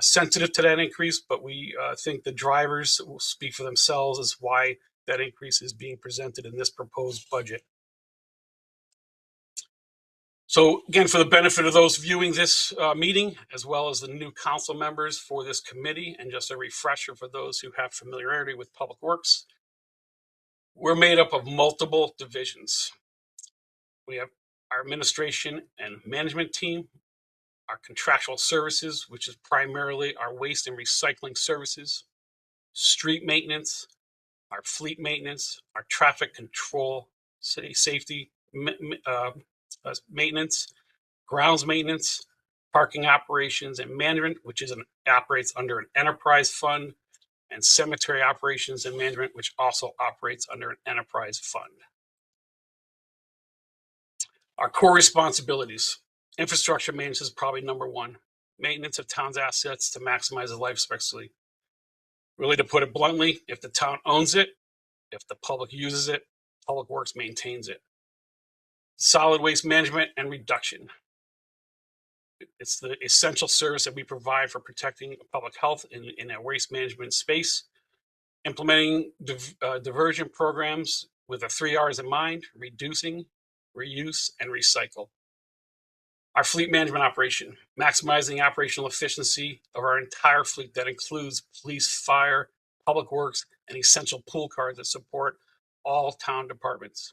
sensitive to that increase, but we think the drivers will speak for themselves as why that increase is being presented in this proposed budget. So again, for the benefit of those viewing this meeting, as well as the new council members for this committee, and just a refresher for those who have familiarity with Public Works, we're made up of multiple divisions. We have our administration and management team, our contractual services, which is primarily our waste and recycling services, street maintenance, our fleet maintenance, our traffic control, city safety maintenance, grounds maintenance, parking operations and management, which operates under an enterprise fund, and cemetery operations and management, which also operates under an enterprise fund. Our core responsibilities: infrastructure maintenance is probably number one. Maintenance of town's assets to maximize the life expectancy. Really, to put it bluntly, if the town owns it, if the public uses it, Public Works maintains it. Solid waste management and reduction. It's the essential service that we provide for protecting public health in a waste management space. Implementing diversion programs with the 3 R's in mind: reducing, reuse, and recycle. Our fleet management operation, maximizing operational efficiency of our entire fleet that includes police, fire, Public Works, and essential pool cars that support all town departments.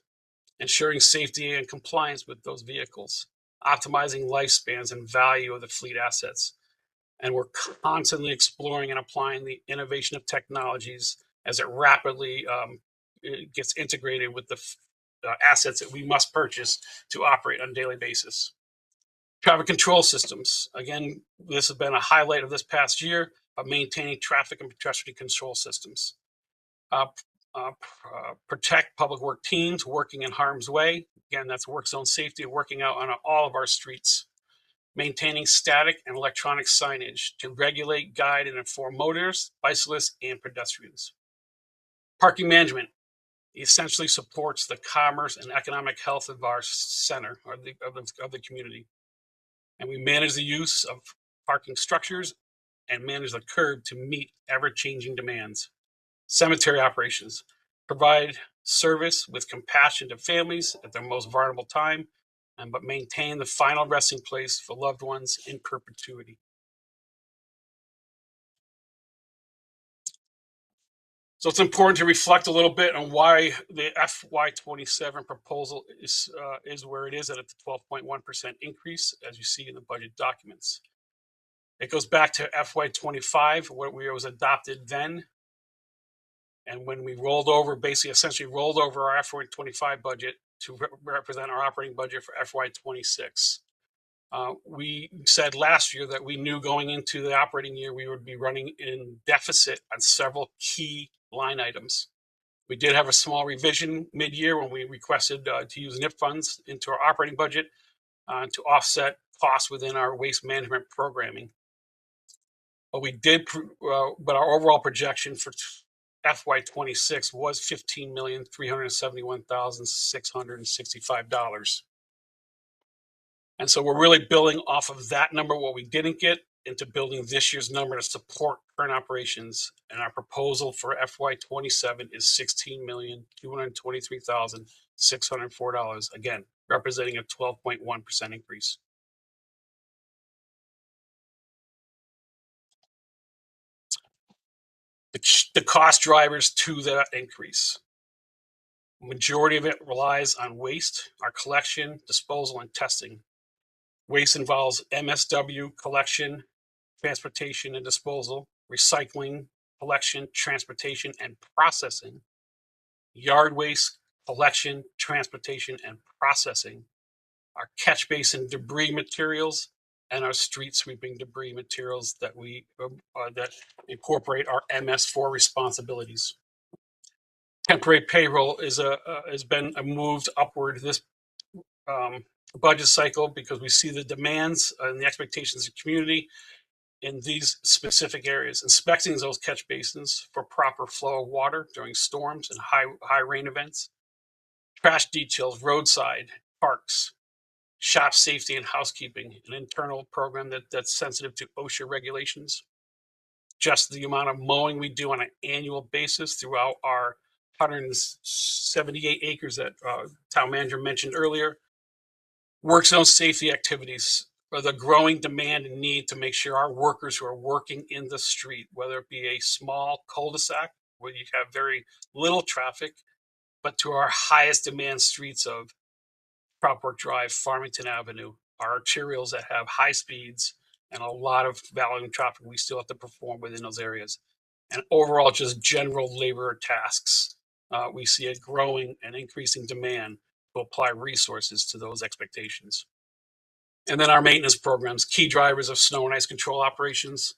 Ensuring safety and compliance with those vehicles, optimizing lifespans and value of the fleet assets. And we're constantly exploring and applying the innovation of technologies as it rapidly gets integrated with the assets that we must purchase to operate on a daily basis. Traffic control systems. Again, this has been a highlight of this past year of maintaining traffic and pedestrian control systems. Protect public work teams working in harm's way. Again, that's work zone safety, working out on all of our streets. Maintaining static and electronic signage to regulate, guide, and inform motorists, bicyclists, and pedestrians. Parking management essentially supports the commerce and economic health of our center, or of the community. And we manage the use of parking structures and manage the curb to meet ever-changing demands. Cemetery operations provide service with compassion to families at their most vulnerable time, but maintain the final resting place for loved ones in perpetuity. So it's important to reflect a little bit on why the FY27 proposal is where it is at a 12.1% increase, as you see in the budget documents. It goes back to FY25, what was adopted then. And when we rolled over, essentially rolled over our FY25 budget to represent our operating budget for FY26. We said last year that we knew going into the operating year we would be running in deficit on several key line items. We did have a small revision mid-year when we requested to use NIP funds into our operating budget to offset costs within our waste management programming. But we did, but our overall projection for FY26 was $15,371,665. And so we're really building off of that number, what we didn't get, into building this year's number to support current operations. And our proposal for FY27 is $16,223,604, again, representing a 12.1% increase. The cost drivers to that increase. Majority of it relies on waste, our collection, disposal, and testing. Waste involves MSW collection, transportation and disposal, recycling, collection, transportation, and processing. Yard waste, collection, transportation, and processing. Our catch basin debris materials, and our street sweeping debris materials that that incorporate our MS4 responsibilities. Temporary payroll has been moved upward this budget cycle because we see the demands and the expectations of the community in these specific areas. Inspecting those catch basins for proper flow of water during storms and high rain events. Trash details, roadside, parks, shop safety and housekeeping, an internal program that's sensitive to OSHA regulations. Just the amount of mowing we do on an annual basis throughout our 178 acres that town manager mentioned earlier. Work zone safety activities are the growing demand and need to make sure our workers who are working in the street, whether it be a small cul-de-sac where you have very little traffic, but to our highest demand streets of Cropwork Drive, Farmington Avenue, our arterials that have high speeds and a lot of volume traffic we still have to perform within those areas. And overall, just general labor tasks. We see a growing and increasing demand to apply resources to those expectations. And then our maintenance programs, key drivers of snow and ice control operations,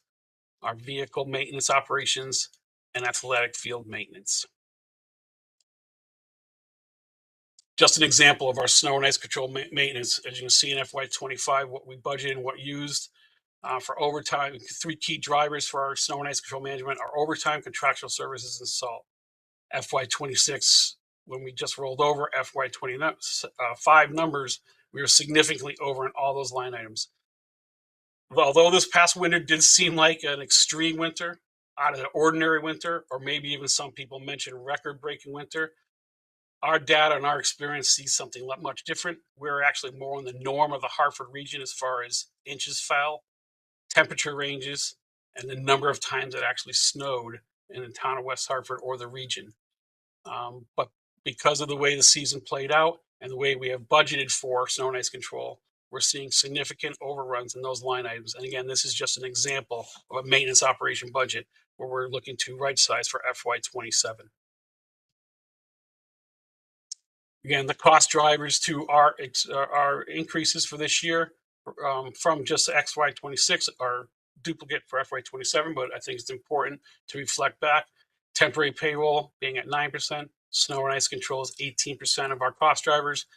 our vehicle maintenance operations, and athletic field maintenance. Just an example of our snow and ice control maintenance. As you can see in FY25, what we budgeted and what used for overtime. 3 key drivers for our snow and ice control management are overtime, contractual services, and salt. FY26, when we just rolled over FY25 numbers, we were significantly over in all those line items. Although this past winter did seem like an extreme winter, out of the ordinary winter, or maybe even some people mention record-breaking winter, our data and our experience sees something much different. We're actually more in the norm of the Hartford region as far as inches fell, temperature ranges, and the number of times it actually snowed in the town of West Hartford or the region. But because of the way the season played out and the way we have budgeted for snow and ice control, we're seeing significant overruns in those line items. And again, this is just an example of a maintenance operation budget where we're looking to right size for FY27. Again, the cost drivers to our increases for this year from just FY26 are duplicate for FY27, but I think it's important to reflect back. Temporary payroll being at 9%, snow and ice control is 18% of our cost drivers,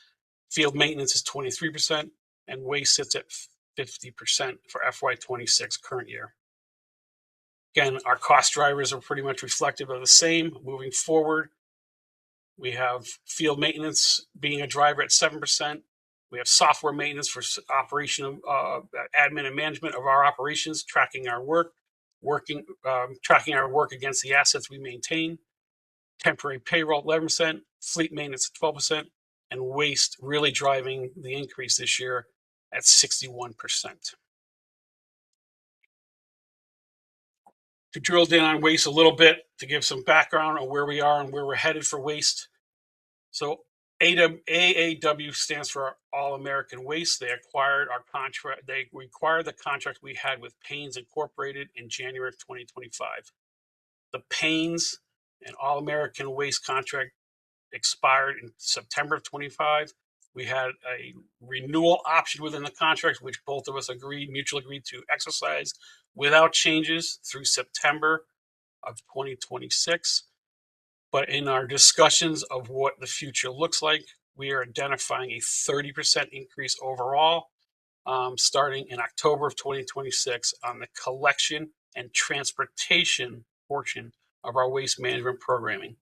field maintenance is 23%, and waste sits at 50% for FY26 current year. Again, our cost drivers are pretty much reflective of the same moving forward. We have field maintenance being a driver at 7%. We have software maintenance for operation, admin and management of our operations, tracking our work, tracking our work against the assets we maintain. Temporary payroll 11%, fleet maintenance at 12%, and waste really driving the increase this year at 61%. To drill down on waste a little bit, to give some background on where we are and where we're headed for waste. So AAW stands for All American Waste. They acquired our contract. They required the contract we had with Paynes Incorporated in January of 2025. The Paynes and All American Waste contract expired in September of 25. We had a renewal option within the contract, which both of us mutually agreed to exercise without changes through September of 2026. But in our discussions of what the future looks like, we are identifying a 30% increase overall, starting in October of 2026 on the collection and transportation portion of our waste management programming.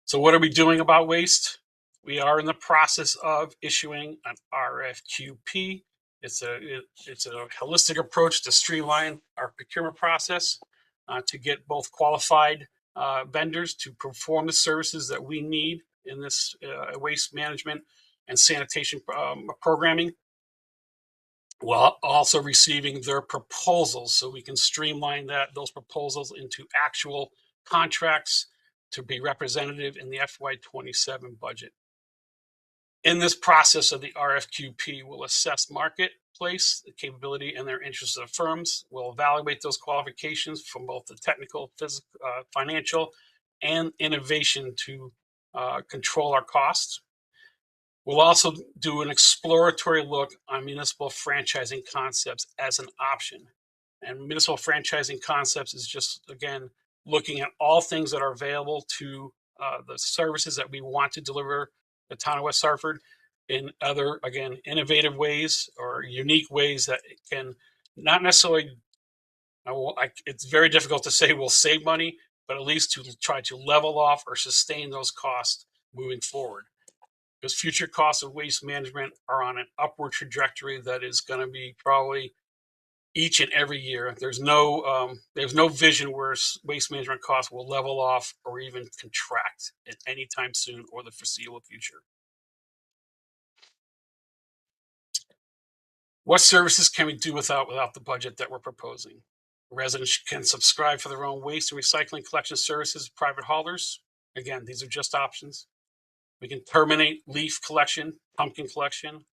So what are we doing about waste? We are in the process of issuing an RFQP. It's a holistic approach to streamline our procurement process to get both qualified vendors to perform the services that we need in this waste management and sanitation programming, while also receiving their proposals so we can streamline those proposals into actual contracts to be representative in the FY27 budget. In this process of the RFQP, we'll assess marketplace, the capability, and their interests of firms. We'll evaluate those qualifications from both the technical, physical, financial, and innovation to control our costs. We'll also do an exploratory look on municipal franchising concepts as an option. And municipal franchising concepts is just, again, looking at all things that are available to the services that we want to deliver the town of West Hartford in other, again, innovative ways or unique ways that can not necessarily, it's very difficult to say we'll save money, but at least to try to level off or sustain those costs moving forward. Because future costs of waste management are on an upward trajectory that is going to be probably each and every year. There's no vision where waste management costs will level off or even contract at any time soon or the foreseeable future. What services can we do without the budget that we're proposing? Residents can subscribe for their own waste and recycling collection services, private haulers. Again, these are just options. We can terminate leaf collection, pumpkin collection,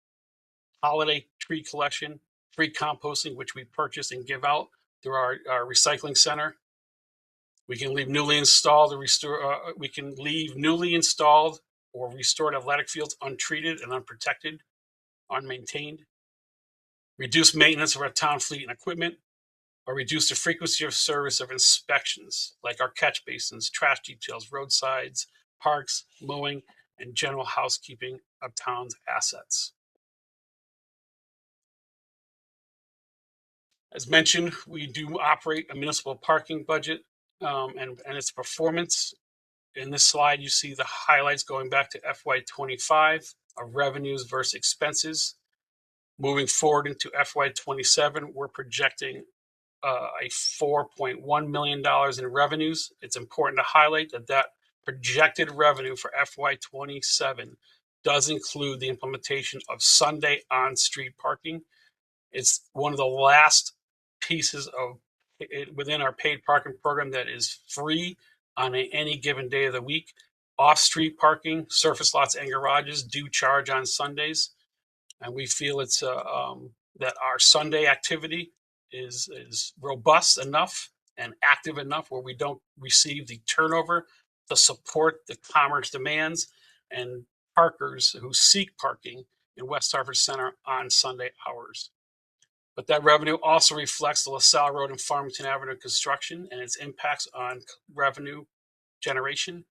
holiday tree collection, free composting, which we purchase and give out through our recycling center. We can leave newly installed or restore. We can leave newly installed or restored athletic fields untreated and unprotected, unmaintained. Reduce maintenance of our town fleet and equipment, or reduce the frequency of service of inspections, like our catch basins, trash details, roadsides, parks, mowing, and general housekeeping of town's assets. As mentioned, we do operate a municipal parking budget and its performance. In this slide, you see the highlights going back to FY25 of revenues versus expenses. Moving forward into FY27, we're projecting a $4.1 million in revenues. It's important to highlight that projected revenue for FY27 does include the implementation of Sunday on-street parking. It's one of the last pieces of within our paid parking program that is free on any given day of the week. Off-street parking, surface lots and garages do charge on Sundays, and we feel it's that our Sunday activity is robust enough and active enough where we don't receive the turnover to support the commerce demands and parkers who seek parking in West Hartford Center on Sunday hours. But that revenue also reflects the LaSalle Road and Farmington Avenue construction and its impacts on revenue generation,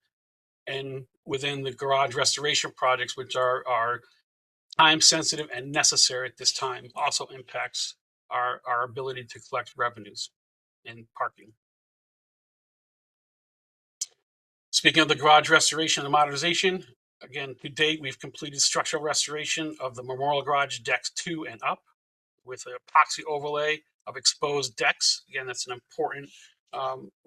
and within the garage restoration projects, which are time sensitive and necessary at this time, also impacts our ability to collect revenues in parking. Speaking of the garage restoration and modernization, again, to date, we've completed structural restoration of the Memorial Garage decks 2 and up with an epoxy overlay of exposed decks. Again, that's an important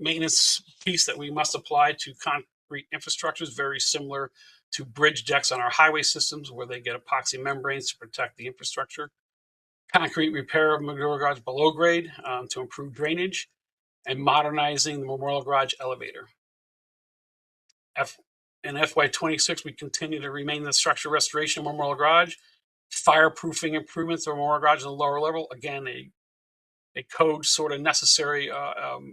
maintenance piece that we must apply to concrete infrastructures, very similar to bridge decks on our highway systems where they get epoxy membranes to protect the infrastructure. Concrete repair of Memorial Garage below grade to improve drainage, and modernizing the Memorial Garage elevator. In FY26, we continue to remain in the structural restoration of Memorial Garage, fireproofing improvements of Memorial Garage in the lower level. Again, a code sort of necessary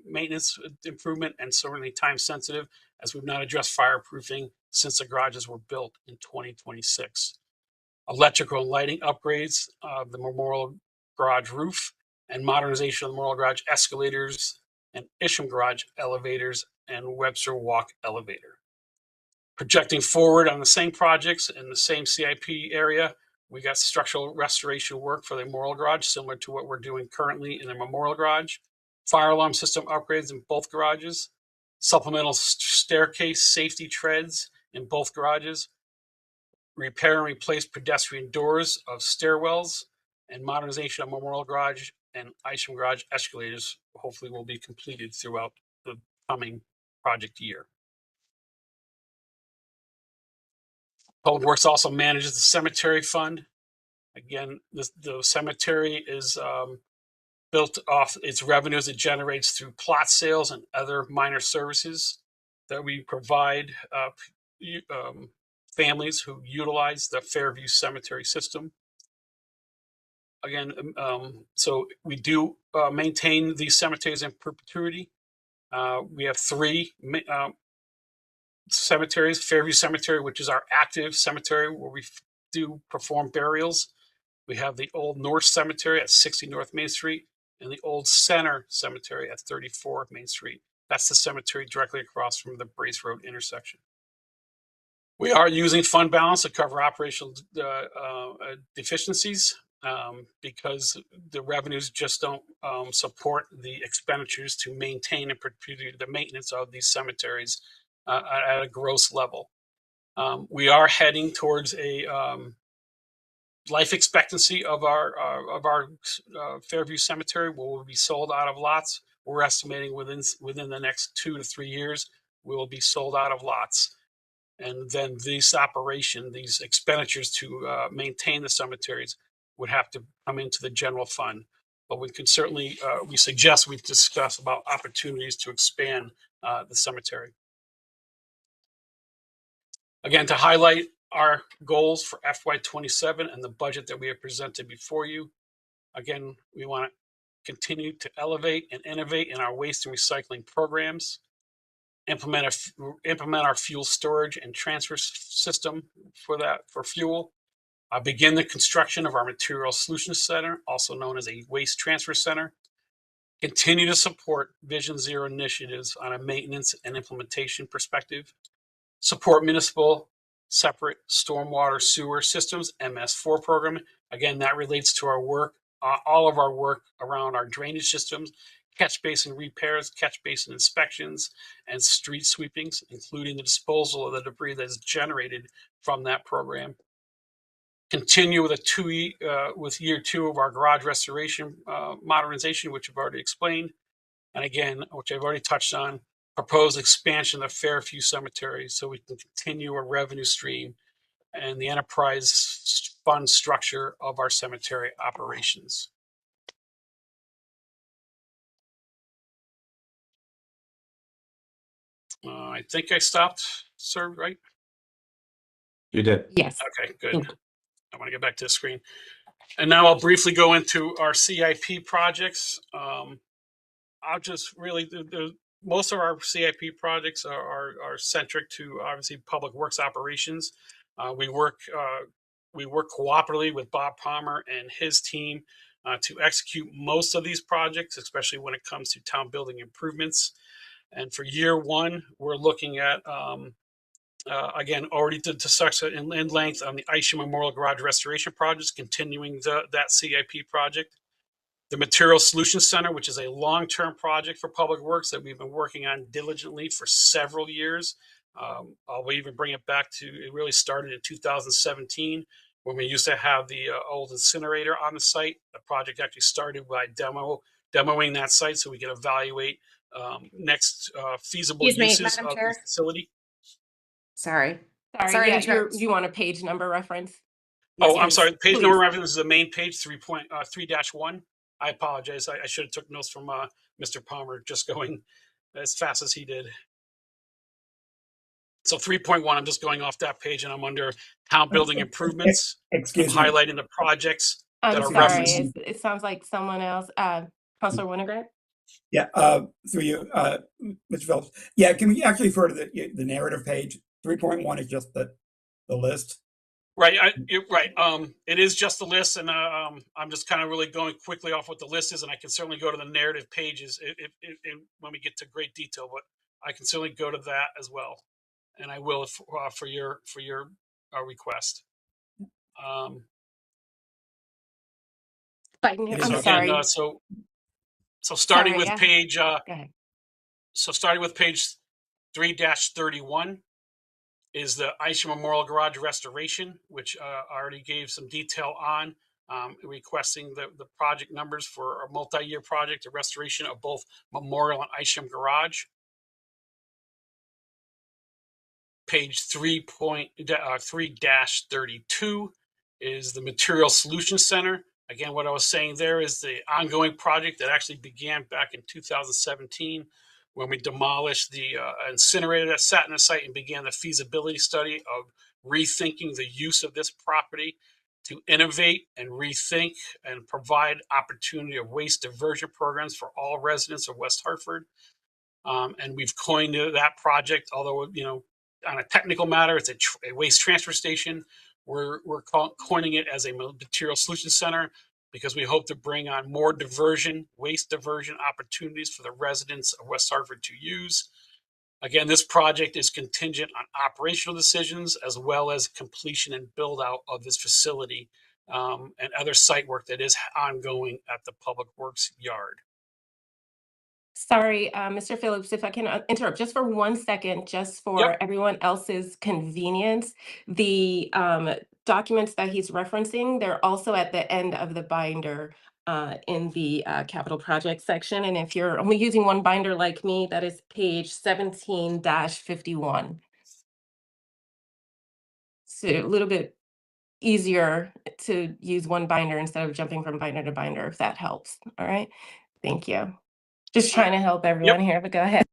maintenance improvement and certainly time sensitive, as we've not addressed fireproofing since the garages were built in 2026. Electrical and lighting upgrades of the Memorial Garage roof, and modernization of the Memorial Garage escalators and Isham Garage elevators and Webster Walk elevator. Projecting forward on the same projects in the same CIP area, we got structural restoration work for the Memorial Garage, similar to what we're doing currently in the Memorial Garage. Fire alarm system upgrades in both garages. Supplemental staircase safety treads in both garages. Repair and replace pedestrian doors of stairwells, and modernization of Memorial Garage and Isham Garage escalators hopefully will be completed throughout the coming project year. Public Works also manages the cemetery fund. Again, the cemetery is built off its revenues it generates through plot sales and other minor services that we provide families who utilize the Fairview Cemetery system. Again, so we do maintain these cemeteries in perpetuity. We have 3 cemeteries: Fairview Cemetery, which is our active cemetery where we do perform burials. We have the Old North Cemetery at 60 North Main Street and the Old Center Cemetery at 34 Main Street. That's the cemetery directly across from the Brace Road intersection. We are using fund balance to cover operational deficiencies because the revenues just don't support the expenditures to maintain and perpetuate the maintenance of these cemeteries at a gross level. We are heading towards a life expectancy of our Fairview Cemetery will be sold out of lots. We're estimating within the next 2 to 3 years we will be sold out of lots, and then these expenditures to maintain the cemeteries would have to come into the general fund. But we can certainly, we suggest we discuss about opportunities to expand the cemetery. Again, to highlight our goals for FY27 and the budget that we have presented before you. Again, we want to continue to elevate and innovate in our waste and recycling programs, implement our fuel storage and transfer system for fuel, begin the construction of our Material Solutions Center, also known as a Waste Transfer Center, continue to support Vision Zero initiatives on a maintenance and implementation perspective, support municipal separate stormwater sewer systems, MS4 program. Again, that relates to our work, all of our work around our drainage systems, catch basin repairs, catch basin inspections, and street sweepings, including the disposal of the debris that is generated from that program. Continue with year 2 of our garage restoration modernization, which I've already explained. And again, which I've already touched on, proposed expansion of Fairview Cemetery so we can continue a revenue stream and the enterprise fund structure of our cemetery operations. I think I stopped, sir, right? You did. Yes. Okay, good. I want to get back to the screen. And now I'll briefly go into our CIP projects. I'll just really, most of our CIP projects are centric to obviously public works operations. We work cooperatively with Bob Palmer and his team to execute most of these projects, especially when it comes to town building improvements. And for year 1, we're looking at, again, already discussed in length on the Isham Memorial Garage Restoration Project, continuing that CIP project. The Material Solutions Center, which is a long-term project for Public Works that we've been working on diligently for several years. I'll even bring it back to, it really started in 2017 when we used to have the old incinerator on the site. The project actually started by demoing that site so we can evaluate feasible Excuse me, uses Madam of Chair? the facility. Sorry. Sorry, to yeah, interrupt. you want a page number reference? Oh, Yes, I'm please. sorry. Page Please. number reference is the main page, 3.3-1. I apologize. I should have took notes from Mr. Palmer, just going as fast as he did. So 3.1, I'm just going off that page, and I'm under town building improvements. I'm Excuse me. highlighting the projects that I'm are sorry, referenced. it sounds like someone else. Councilor Winograd? Yeah, through you, Mr. Phillips. Yeah, can we actually refer to the narrative page? 3.1 is just the list. Right, right. It is just the list, and I'm just kind of really going quickly off what the list is, and I can certainly go to the narrative pages when we get to great detail. But I can certainly go to that as well, and I will for your request. I'm So sorry. again, so starting Sorry, with yeah. page. Go ahead. So starting with page 3-31 is the Isham Memorial Garage restoration, which I already gave some detail on, requesting the project numbers for a multi-year project, a restoration of both Memorial and Isham Garage. Page 3.3-32 is the Material Solutions Center. Again, what I was saying there is the ongoing project that actually began back in 2017 when we demolished the incinerator that sat in the site and began the feasibility study of rethinking the use of this property to innovate and rethink and provide opportunity of waste diversion programs for all residents of West Hartford. And we've coined that project, although, you know, on a technical matter, it's a waste transfer station. We're coining it as a Material Solutions Center because we hope to bring on more waste diversion opportunities for the residents of West Hartford to use. Again, this project is contingent on operational decisions as well as completion and build out of this facility and other site work that is ongoing at the Public Works yard. Sorry, Mr. Phillips, if I can interrupt just for 1 second, just for everyone else's convenience. The documents that he's referencing, they're also at the end of the binder in the capital project section. And if you're only using one binder like me, that is page 17-51. So a little bit easier to use one binder instead of jumping from binder to binder, if that helps. All right. Thank you. Just trying to help everyone here, but go ahead.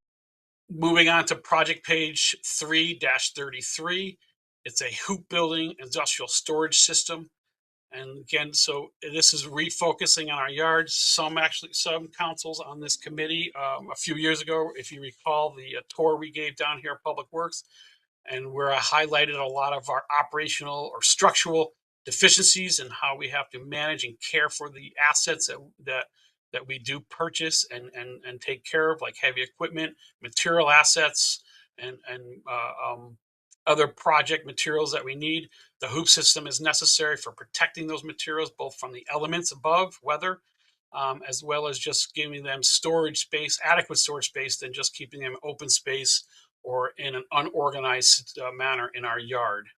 Moving on to project page 3-33. It's a hoop building industrial storage system. And again, so this is refocusing on our yards. Some councils on this committee a few years ago, if you recall the tour we gave down here at Public Works, and where I highlighted a lot of our operational or structural deficiencies and how we have to manage and care for the assets that we do purchase and take care of, like heavy equipment, material assets, and other project materials that we need. The hoop system is necessary for protecting those materials, both from the elements above, weather, as well as just giving them storage space, adequate storage space, than just keeping them open space or in an unorganized manner in our yard.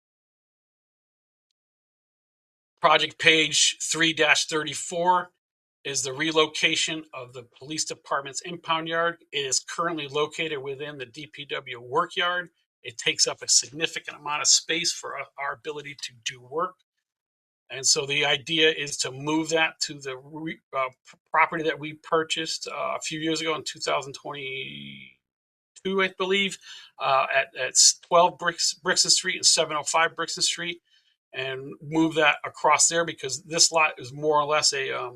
Project page 3-34 is the relocation of the police department's impound yard. It is currently located within the DPW work yard. It takes up a significant amount of space for our ability to do work. And so the idea is to move that to the property that we purchased a few years ago in 2022, I believe, at 12 Brixton Street and 705 Brixton Street, and move that across there, because this lot is more or less a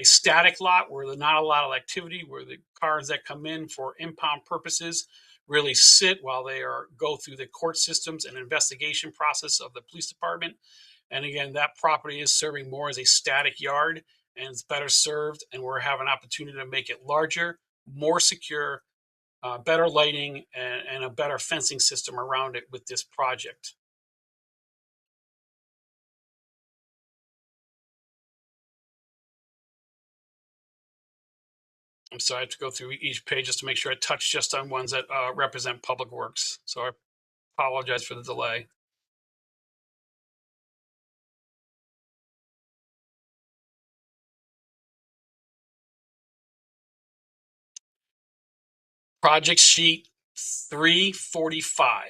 static lot where there's not a lot of activity, where the cars that come in for impound purposes really sit while they go through the court systems and investigation process of the police department. And again, that property is serving more as a static yard, and it's better served, and we're having an opportunity to make it larger, more secure, better lighting, and a better fencing system around it with this project. I'm sorry, I have to go through each page just to make sure I touch just on ones that represent Public Works. So I apologize for the delay. Project sheet 345.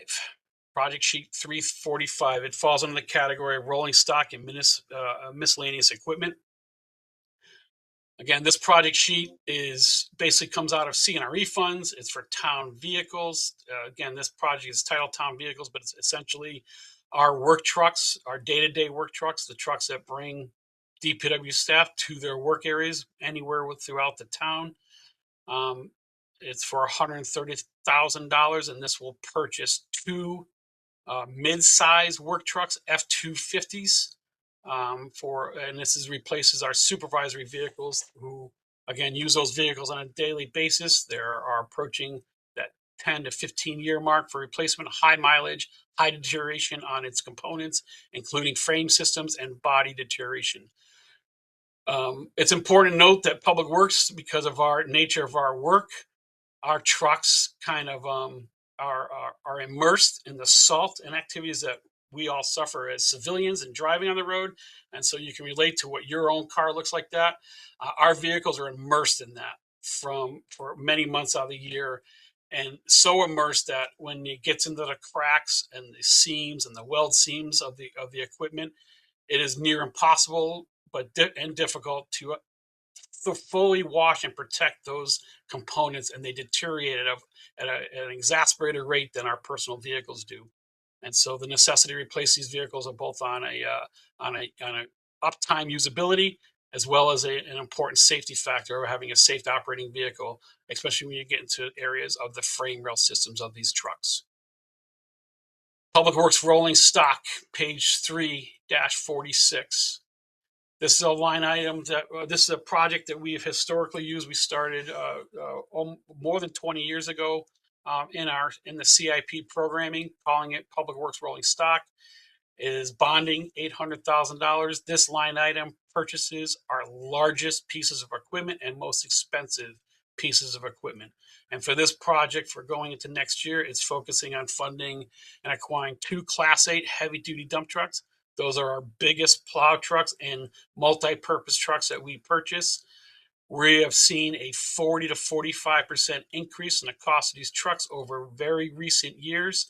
Project sheet 345. It falls under the category of rolling stock and miscellaneous equipment. Again, this project sheet basically comes out of CNRE funds. It's for town vehicles. Again, this project is titled Town Vehicles, but it's essentially our work trucks, our day-to-day work trucks, the trucks that bring DPW staff to their work areas anywhere throughout the town. It's for $130,000, and this will purchase two mid-size work trucks, F-250s, and this replaces our supervisory vehicles, who again use those vehicles on a daily basis. They are approaching that 10 to 15-year mark for replacement, high mileage, high deterioration on its components, including frame systems and body deterioration. It's important to note that Public Works, because of our nature of our work, our trucks kind of are immersed in the salt and activities that we all suffer as civilians and driving on the road. And so you can relate to what your own car looks like that. Our vehicles are immersed in that for many months out of the year, and so immersed that when it gets into the cracks and the seams and the weld seams of the equipment, it is near impossible and difficult to fully wash and protect those components, and they deteriorate at an exasperated rate than our personal vehicles do. And so the necessity to replace these vehicles are both on a uptime usability, as well as an important safety factor of having a safe operating vehicle, especially when you get into areas of the frame rail systems of these trucks. Public Works rolling stock, page 3-46. This is a line item this is a project that we've historically used. We started more than 20 years ago in the CIP programming, calling it Public Works Rolling Stock. It is bonding $800,000. This line item purchases our largest pieces of equipment and most expensive pieces of equipment. And for this project, for going into next year, it's focusing on funding and acquiring two Class 8 heavy-duty dump trucks. Those are our biggest plow trucks and multi-purpose trucks that we purchase. We have seen a 40 to 45% increase in the cost of these trucks over very recent years.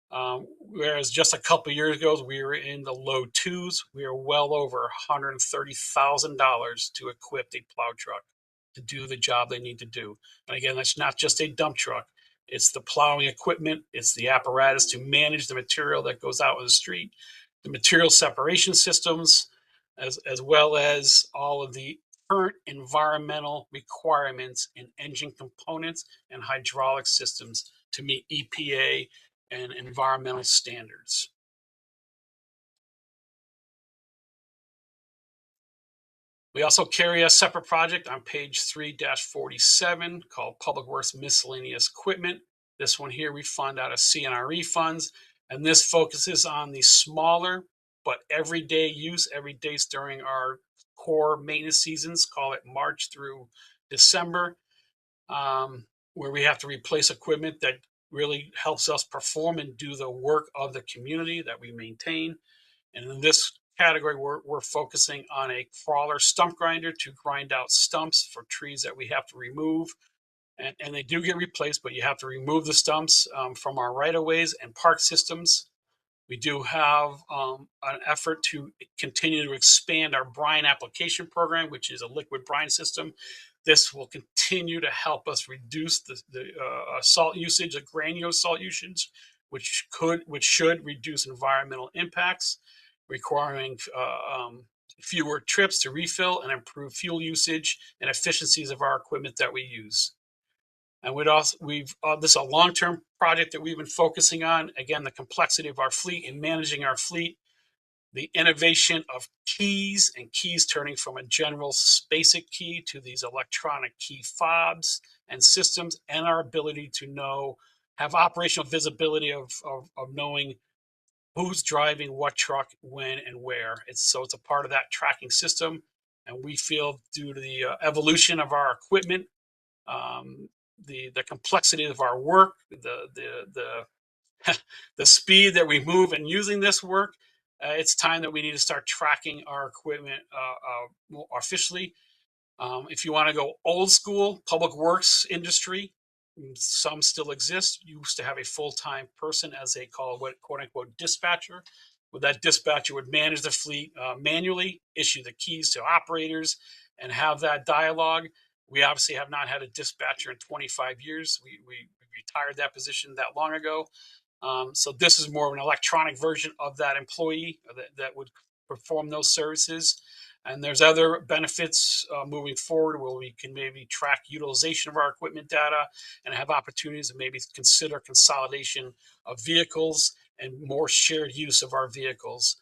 Whereas just a couple years ago, we were in the low twos. We are well over $130,000 to equip a plow truck to do the job they need to do. And again, that's not just a dump truck. It's the plowing equipment. It's the apparatus to manage the material that goes out on the street, the material separation systems, as well as all of the current environmental requirements in engine components and hydraulic systems to meet EPA and environmental standards. We also carry a separate project on page 3-47 called Public Works Miscellaneous Equipment. This one here we fund out of CNRE funds, and this focuses on the smaller but everyday use, every day during our core maintenance seasons, call it March through December, where we have to replace equipment that really helps us perform and do the work of the community that we maintain. And in this category, we're focusing on a crawler stump grinder to grind out stumps for trees that we have to remove. And they do get replaced, but you have to remove the stumps from our right-of-ways and park systems. We do have an effort to continue to expand our brine application program, which is a liquid brine system. This will continue to help us reduce the salt usage, the granular salt usage, which should reduce environmental impacts, requiring fewer trips to refill and improve fuel usage and efficiencies of our equipment that we use. And this is a long-term project that we've been focusing on. Again, the complexity of our fleet and managing our fleet, the innovation of keys and keys turning from a general basic key to these electronic key fobs and systems, and our ability to have operational visibility of knowing who's driving what truck, when, and where. It's a part of that tracking system. And we feel due to the evolution of our equipment, the complexity of our work, the speed that we move in using this work, it's time that we need to start tracking our equipment more officially. If you want to go old school, public works industry, some still exist. You used to have a full-time person as they call it, quote unquote, dispatcher. Well, that dispatcher would manage the fleet manually, issue the keys to operators, and have that dialogue. We obviously have not had a dispatcher in 25 years. We retired that position that long ago. So this is more of an electronic version of that employee that would perform those services. And there's other benefits moving forward where we can maybe track utilization of our equipment data and have opportunities to maybe consider consolidation of vehicles and more shared use of our vehicles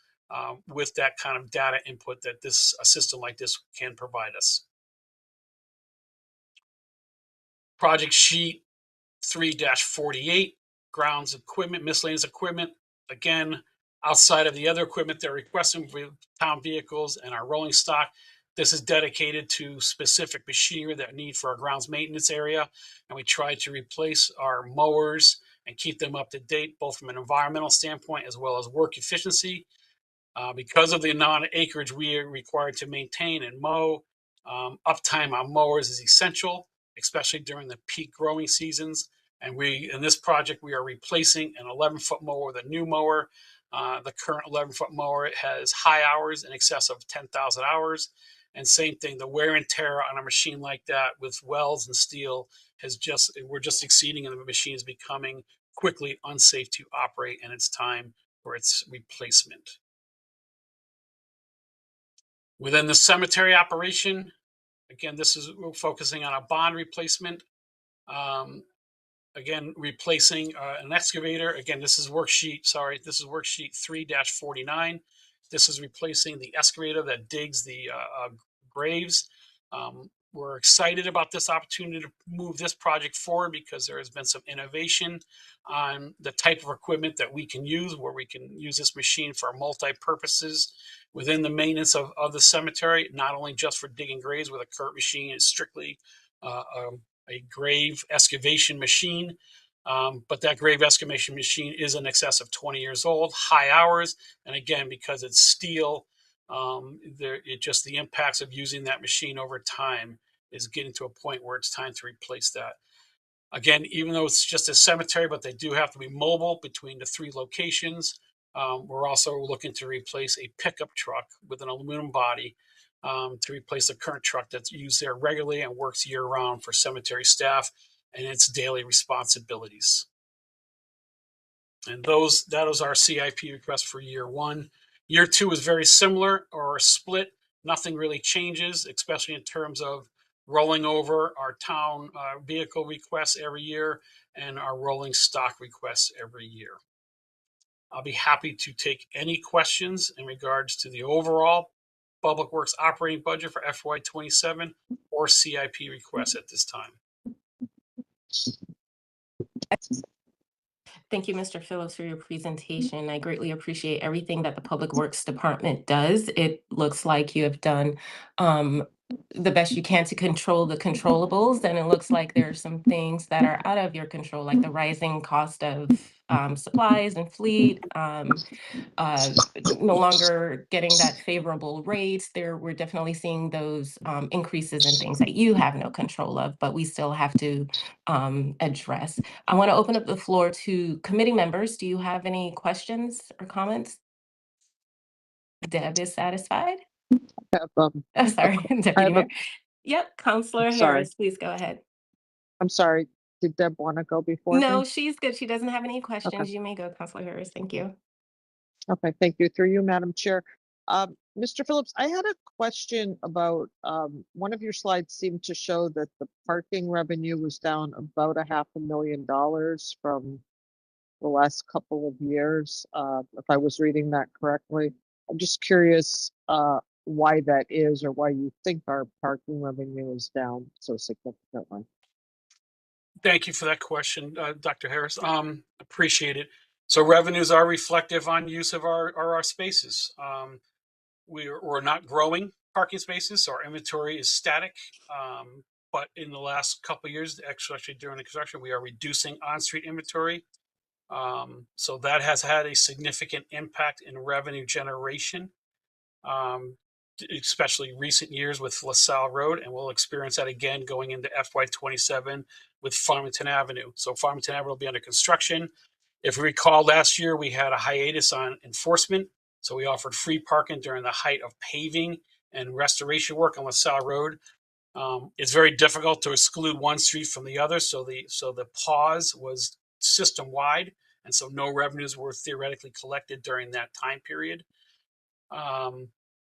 with that kind of data input that a system like this can provide us. Project sheet 3-48, grounds equipment, miscellaneous equipment. Again, outside of the other equipment they're requesting for town vehicles and our rolling stock, this is dedicated to specific machinery that we need for our grounds maintenance area. And we try to replace our mowers and keep them up to date, both from an environmental standpoint as well as work efficiency. Because of the amount of acreage we are required to maintain and mow, uptime on mowers is essential, especially during the peak growing seasons. And in this project, we are replacing an 11-foot mower with a new mower. The current 11-foot mower has high hours in excess of 10,000 hours. And same thing, the wear and tear on a machine like that with welds and steel we're just exceeding, and the machine is becoming quickly unsafe to operate, and it's time for its replacement. Within the cemetery operation, again, we're focusing on a bond replacement. Again, replacing an excavator. Again, this is worksheet 3-49. This is replacing the excavator that digs the graves. We're excited about this opportunity to move this project forward because there has been some innovation on the type of equipment that we can use, where we can use this machine for multi-purposes within the maintenance of the cemetery, not only just for digging graves, where the current machine is strictly a grave excavation machine. But that grave excavation machine is in excess of 20 years old, high hours. And again, because it's steel, the impacts of using that machine over time is getting to a point where it's time to replace that. Again, even though it's just a cemetery, but they do have to be mobile between the 3 locations. We're also looking to replace a pickup truck with an aluminum body to replace the current truck that's used there regularly and works year round for cemetery staff and its daily responsibilities. And that was our CIP request for year 1. Year 2 is very similar or a split. Nothing really changes, especially in terms of rolling over our town vehicle requests every year and our rolling stock requests every year. I'll be happy to take any questions in regards to the overall Public Works operating budget for FY27 or CIP requests at this time. Thank you, Mr. Phillips, for your presentation. I greatly appreciate everything that the Public Works Department does. It looks like you have done the best you can to control the controllables, and it looks like there are some things that are out of your control, like the rising cost of supplies and fleet, no longer getting that favorable rate. We're definitely seeing those increases in things that you have no control of, but we still have to address. I want to open up the floor to committee members. Do you have any questions or comments? Deb is satisfied. Have, Oh, sorry, I Deputy have a, Mayor. Yep, Counselor sorry, Harris, please go ahead. I'm sorry. Did Deb want to go before No, me? she's good. She doesn't have any Okay. questions. You may go, Counselor Harris. Thank you. Okay, thank you. Through you, Madam Chair. Mr. Phillips, I had a question about one of your slides seemed to show that the parking revenue was down about $500,000 from the last couple of years, if I was reading that correctly. I'm just curious why that is or why you think our parking revenue is down so significantly. Thank you for that question, Dr. Harris. Appreciate it. So revenues are reflective on use of our spaces. We're not growing parking spaces, so our inventory is static. But in the last couple of years, actually during the construction, we are reducing on-street inventory. So that has had a significant impact in revenue generation, especially recent years with LaSalle Road, and we'll experience that again going into FY27 with Farmington Avenue. So Farmington Avenue will be under construction. If we recall, last year we had a hiatus on enforcement, so we offered free parking during the height of paving and restoration work on LaSalle Road. It's very difficult to exclude one street from the other, so the pause was system wide, and so no revenues were theoretically collected during that time period.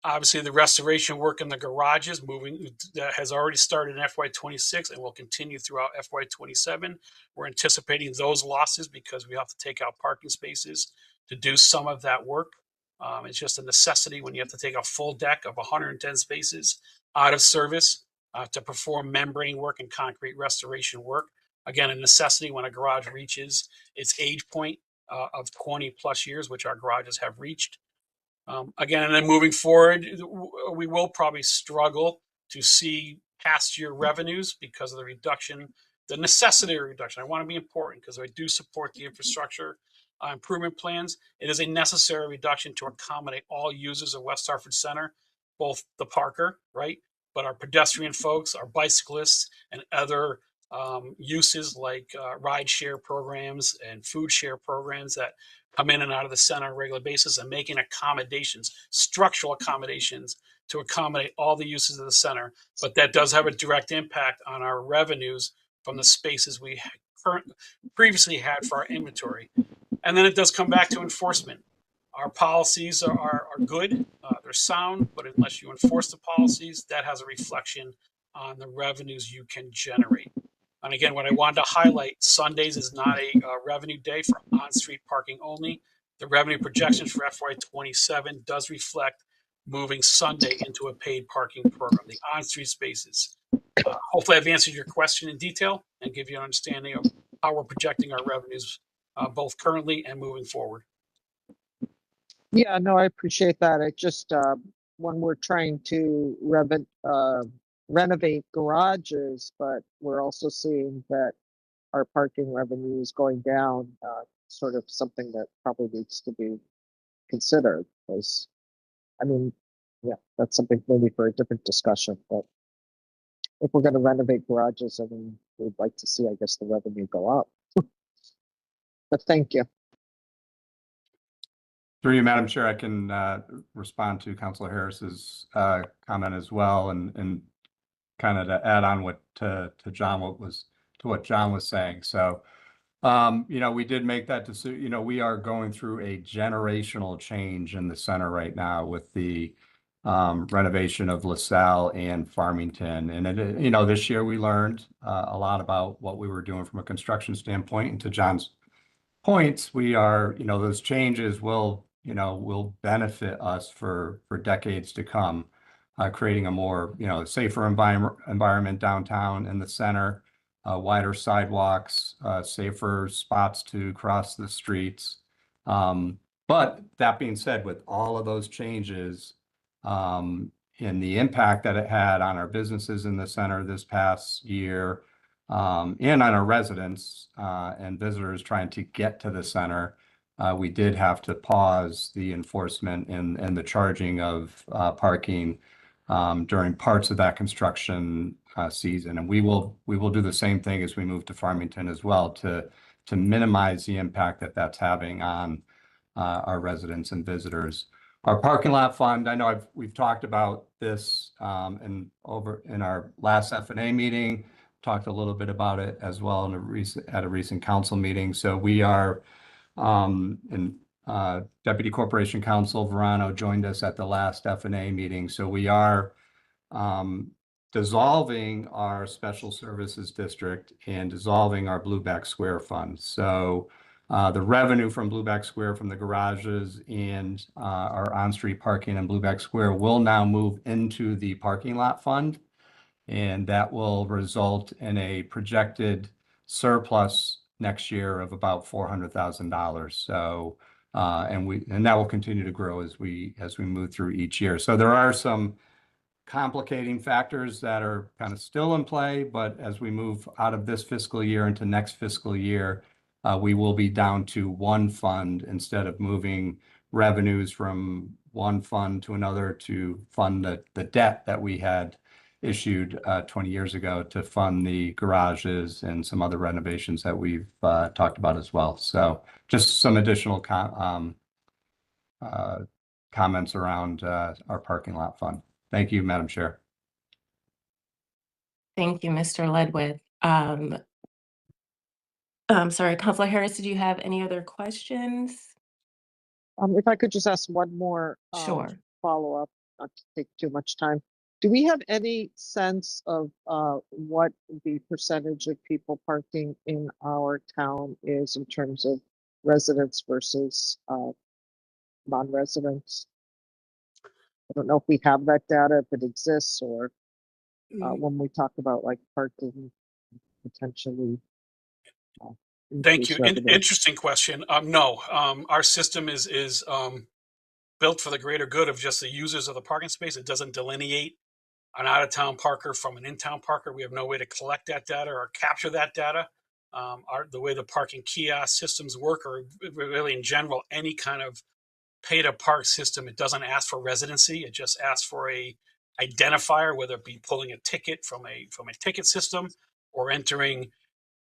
Obviously, the restoration work in the garages that has already started in FY26 and will continue throughout FY27. We're anticipating those losses because we have to take out parking spaces to do some of that work. It's just a necessity when you have to take a full deck of 110 spaces out of service to perform membrane work and concrete restoration work. Again, a necessity when a garage reaches its age point of 20 plus years, which our garages have reached. Again, and then moving forward, we will probably struggle to see past year revenues because of the reduction, the necessity of reduction. I want to be important because I do support the infrastructure improvement plans. It is a necessary reduction to accommodate all users of West Hartford Center, both the parker, right, but our pedestrian folks, our bicyclists, and other uses like ride share programs and food share programs that come in and out of the center on a regular basis, and making accommodations, structural accommodations to accommodate all the uses of the center. But that does have a direct impact on our revenues from the spaces we previously had for our inventory. And then it does come back to enforcement. Our policies are good, they're sound, but unless you enforce the policies, that has a reflection on the revenues you can generate. And again, what I wanted to highlight, Sundays is not a revenue day for on-street parking only. The revenue projections for FY27 does reflect moving Sunday into a paid parking program, the on-street spaces. Hopefully I've answered your question in detail and give you an understanding of how we're projecting our revenues, both currently and moving forward. Yeah, no, I appreciate that. It just, when we're trying to renovate garages, but we're also seeing that our parking revenue is going down, sort of something that probably needs to be considered. Because, I mean, yeah, that's something maybe for a different discussion, but if we're gonna renovate garages, I mean, we'd like to see, I guess, the revenue go up. But thank you. Through you, Madam Chair, I can respond to Councilor Harris's comment as well, and kind of to add on to what John was saying. So, we did make that decision. We are going through a generational change in the center right now with the renovation of LaSalle and Farmington. And this year we learned a lot about what we were doing from a construction standpoint. And to John's points, we are, those changes will benefit us for decades to come, creating a more, safer environment downtown in the center, wider sidewalks, safer spots to cross the streets. But that being said, with all of those changes, and the impact that it had on our businesses in the center this past year, and on our residents and visitors trying to get to the center, we did have to pause the enforcement and the charging of parking during parts of that construction season. And we will do the same thing as we move to Farmington as well to minimize the impact that that's having on our residents and visitors. Our parking lot fund, I know we've talked about this in our last F&A meeting, talked a little bit about it as well at a recent council meeting. So we are, Deputy Corporation Counsel Verano joined us at the last F&A meeting. So we are dissolving our special services district and dissolving our Blueback Square fund. So the revenue from Blueback Square, from the garages and our on-street parking in Blueback Square, will now move into the parking lot fund. And that will result in a projected surplus next year of about $400,000. So, and that will continue to grow as we move through each year. So there are some complicating factors that are kind of still in play, but as we move out of this fiscal year into next fiscal year, we will be down to one fund instead of moving revenues from one fund to another to fund the debt that we had issued 20 years ago to fund the garages and some other renovations that we've talked about as well. So just some additional comments around our parking lot fund. Thank you, Madam Chair. Thank you, Mr. Ledwith. I'm sorry, Councilor Harris, did you have any other questions? If I could just ask one more Sure. follow-up, not to take too much time. Do we have any sense of what the percentage of people parking in our town is in terms of residents versus non-residents? I don't know if we have that data, if it exists, or when we talk about like parking potentially. Thank you. Revenue. Interesting question. No, our system is built for the greater good of just the users of the parking space. It doesn't delineate an out-of-town parker from an in-town parker. We have no way to collect that data or capture that data. The way the parking kiosk systems work, or really in general, any kind of pay-to-park system, it doesn't ask for residency. It just asks for a identifier, whether it be pulling a ticket from a ticket system or entering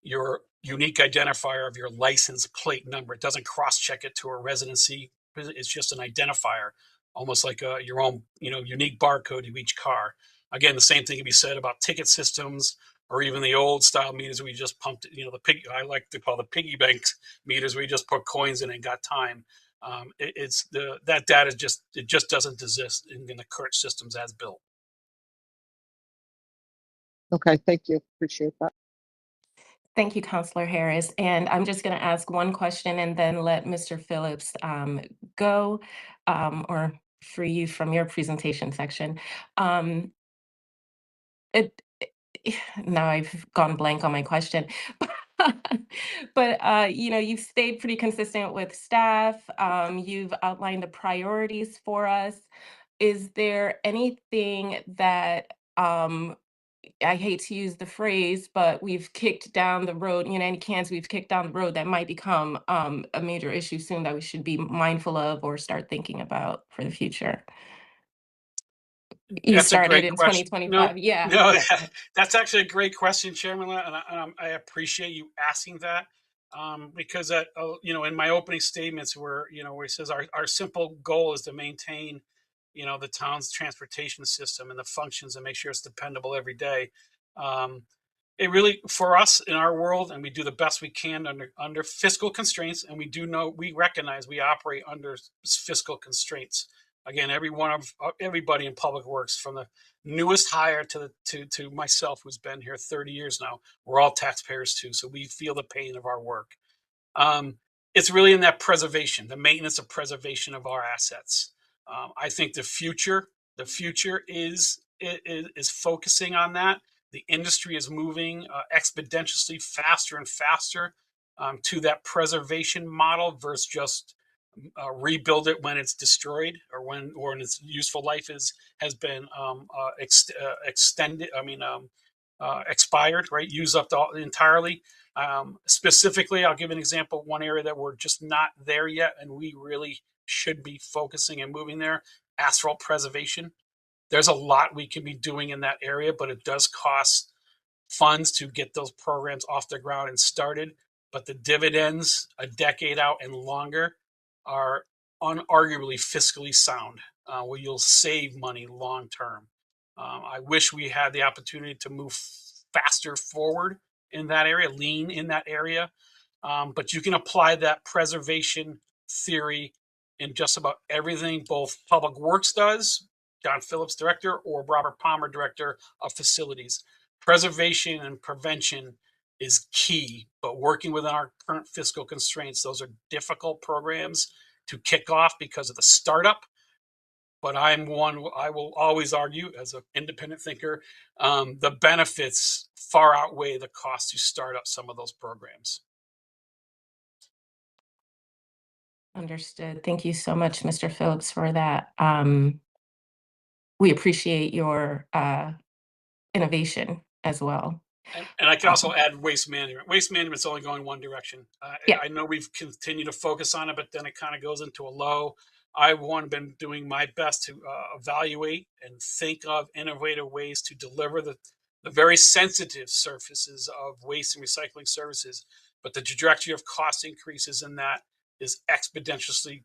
your unique identifier of your license plate number. It doesn't cross-check it to a residency. It's just an identifier, almost like your own, unique barcode to each car. Again, the same thing can be said about ticket systems, or even the old style meters we just pumped. I like to call the piggy bank meters where you just put coins in and got time. That data just doesn't exist in the current systems as built. Okay, thank you. Appreciate that. Thank you, Councilor Harris. And I'm just going to ask one question and then let Mr. Phillips go, or free you from your presentation section. Now I've gone blank on my question. But you've stayed pretty consistent with staff. You've outlined the priorities for us. Is there anything that I hate to use the phrase, but we've kicked down the road, any cans we've kicked down the road that might become a major issue soon that we should be mindful of or start thinking about for the future? You That's a started great in question. No, 2025. Yeah, no, yeah. that's actually a great question, Chairman, I appreciate you asking that, because that, in my opening statements where it says our simple goal is to maintain, the town's transportation system and the functions and make sure it's dependable every day. Um, it really, for us in our world, and we do the best we can under fiscal constraints, and we recognize we operate under fiscal constraints. Again, everybody in public works, from the newest hire to myself, who's been here 30 years now, we're all taxpayers too, so we feel the pain of our work. um, it's really in that preservation, the maintenance of preservation of our assets. I think the future is focusing on that. The industry is moving exponentially faster and faster to that preservation model versus just rebuild it when it's destroyed, or when its useful life has been extended. I mean, expired, right? Used up entirely. Specifically, I'll give an example. One area that we're just not there yet, and we really should be focusing and moving there: asphalt preservation. There's a lot we can be doing in that area, but it does cost funds to get those programs off the ground and started. But the dividends a decade out and longer are unarguably fiscally sound, where you'll save money long term. I wish we had the opportunity to move faster forward in that area, lean in that area. But you can apply that preservation theory in just about everything both Public Works does, John Phillips, director, or Robert Palmer, director of facilities. Preservation and prevention is key, but working within our current fiscal constraints, those are difficult programs to kick off because of the startup. But I will always argue, as an independent thinker, the benefits far outweigh the cost to start up some of those programs. Understood. Thank you so much, Mr. Phillips, for that. We appreciate your innovation as well. And I can also Um, add waste management. Waste management's only going one direction. yeah, I know we've continued to focus on it, but then it kind of goes into a low. I've been doing my best to evaluate and think of innovative ways to deliver the very sensitive surfaces of waste and recycling services. But the trajectory of cost increases in that is exponentially,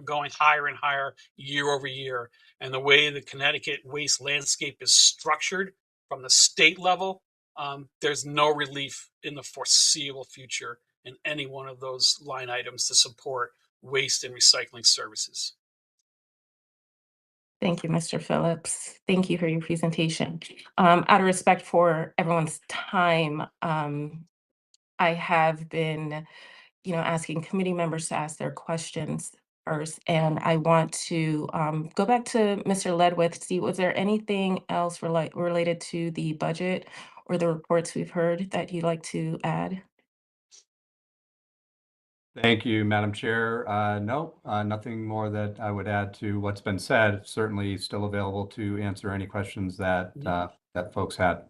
going higher and higher year over year. And the way the Connecticut waste landscape is structured from the state level, there's no relief in the foreseeable future in any one of those line items to support waste and recycling services. thank you, Mr. Phillips. Thank you for your presentation. Out of respect for everyone's time, I have been asking committee members to ask their questions first. And I want to go back to Mr. Ledwith. See, was there anything else related to the budget or the reports we've heard that you'd like to add? Thank you, Madam Chair. No, nothing more that I would add to what's been said. Certainly still available to answer any questions that that folks had.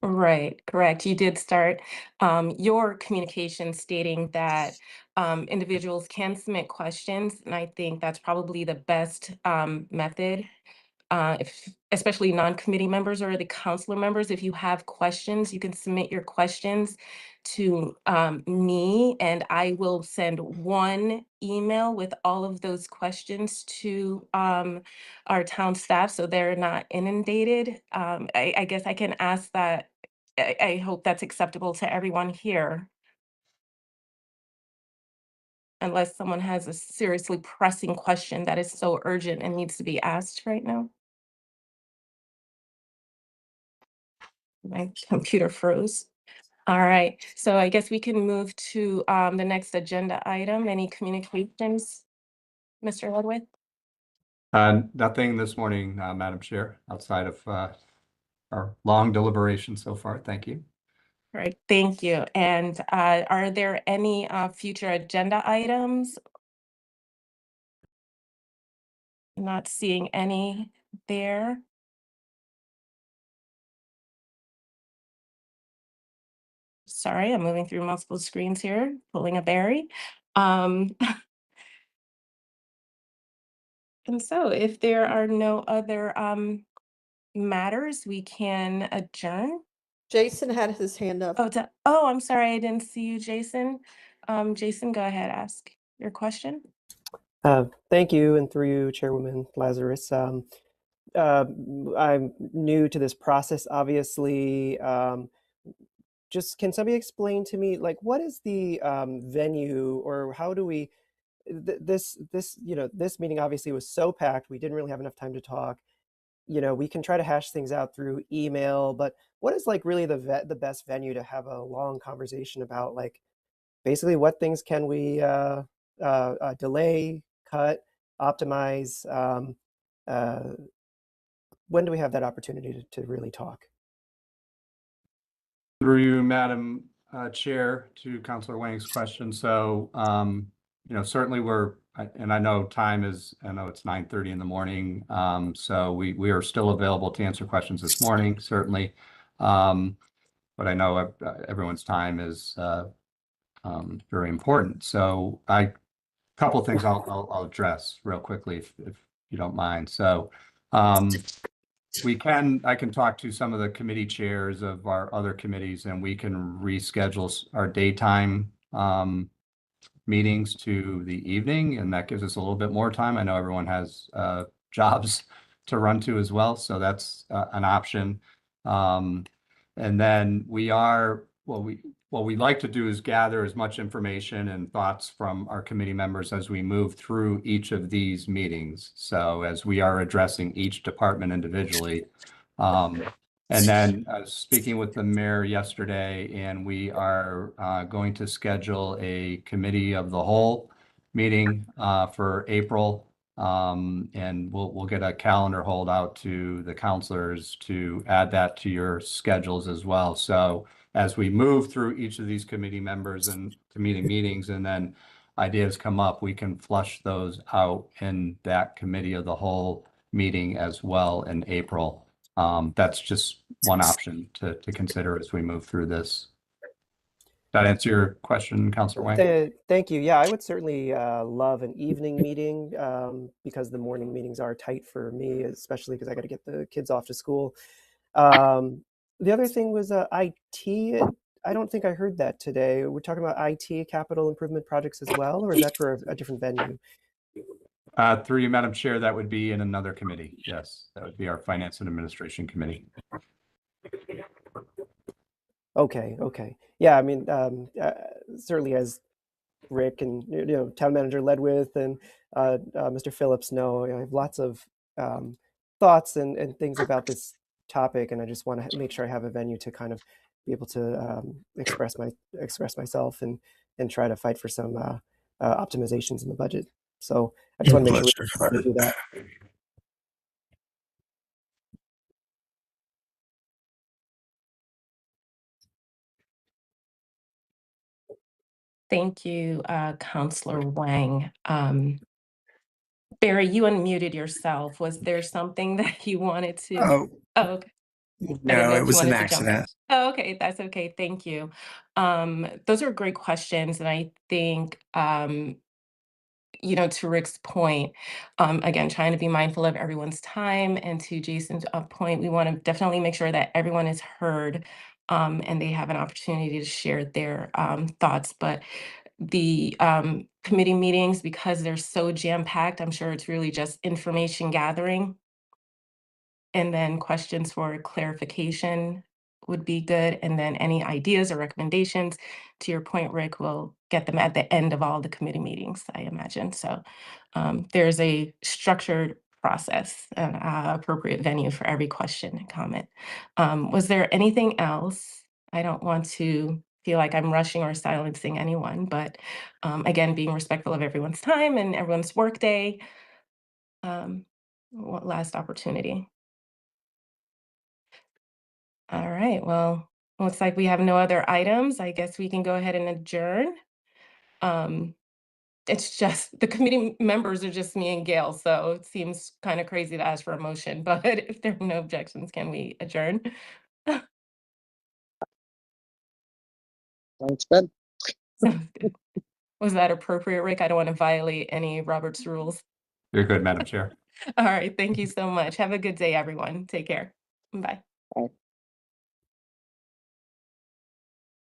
Right, correct. You did start your communication stating that individuals can submit questions, and I think that's probably the best method. If especially non-committee members or the councilor members, if you have questions, you can submit your questions to me, and I will send one email with all of those questions to our town staff so they're not inundated. I guess I can ask that. I hope that's acceptable to everyone here, unless someone has a seriously pressing question that is so urgent and needs to be asked right now. My computer froze. All right, so I guess we can move to the next agenda item. Any communications, Mr. Ledwith? Nothing this morning, Madam Chair, outside of our long deliberation so far. Thank you. All right, thank you. And are there any future agenda items? Not seeing any there. Sorry, I'm moving through multiple screens here, pulling a berry. And so if there are no other matters, we can adjourn. Jason had his hand up. Oh, I'm sorry, I didn't see you, Jason. Jason, go ahead, ask your question. Thank you, and through you, Chairwoman Lazarus. I'm new to this process, obviously. Just can somebody explain to me, like, what is the venue, or how do we? This this meeting obviously was so packed, we didn't really have enough time to talk. We can try to hash things out through email, but what is like really the best venue to have a long conversation about, like, basically what things can we delay, cut, optimize? Uh, when do we have that opportunity to really talk? Through you, Madam Chair, to Councilor Wang's question. So, certainly and I know I know it's 9:30 in the morning. So we are still available to answer questions this morning, certainly. But I know everyone's time is very important. So couple of things I'll address real quickly if you don't mind. So, I can talk to some of the committee chairs of our other committees, and we can reschedule our daytime meetings to the evening, and that gives us a little bit more time. I know everyone has jobs to run to as well, so that's an option. And then what we'd like to do is gather as much information and thoughts from our committee members as we move through each of these meetings. So as we are addressing each department individually. And then speaking with the mayor yesterday, and we are going to schedule a committee of the whole meeting for April. And we'll get a calendar hold out to the counselors to add that to your schedules as well. So as we move through each of these committee members and committee meetings, and then ideas come up, we can flush those out in that committee of the whole meeting as well in April. That's just one option to consider as we move through this. That answer your question, Councilor Wang? Thank you. Yeah, I would certainly love an evening meeting because the morning meetings are tight for me, especially because I got to get the kids off to school. The other thing was IT. I don't think I heard that today. We're talking about IT capital improvement projects as well, or is that for a different venue? Through you, Madam Chair, that would be in another committee. Yes, that would be our Finance and Administration Committee. Okay. Yeah, I mean, certainly as Rick and town manager Ledwith and Mr. Phillips know, I have lots of thoughts and things about this topic, and I just want to make sure I have a venue to kind of be able to express myself and try to fight for some optimizations in the budget. So I just want to make sure we do that. Thank you, Councilor Wang. Barry, you unmuted yourself. Was there something that you wanted to? Oh, okay. no, it was an accident. Oh, okay, that's okay. Thank you. Those are great questions, and I think to Rick's point, again, trying to be mindful of everyone's time, and to Jason's point, we want to definitely make sure that everyone is heard and they have an opportunity to share their thoughts. But the committee meetings, because they're so jam-packed, I'm sure it's really just information gathering. And then questions for clarification would be good. And then any ideas or recommendations, to your point, Rick, we'll get them at the end of all the committee meetings, I imagine. So there's a structured process and appropriate venue for every question and comment. Was there anything else? I don't want to feel like I'm rushing or silencing anyone, but again, being respectful of everyone's time and everyone's workday. Last opportunity. All right, well, looks like we have no other items. I guess we can go ahead and adjourn. It's just the committee members are just me and Gail, so it seems kind of crazy to ask for a motion, but if there are no objections, can we adjourn? Sounds good. Sounds good. Was that appropriate, Rick? I don't want to violate any Robert's rules. You're good, Madam Chair. All right. Thank you so much. Have a good day, everyone. Take care. Bye. Bye.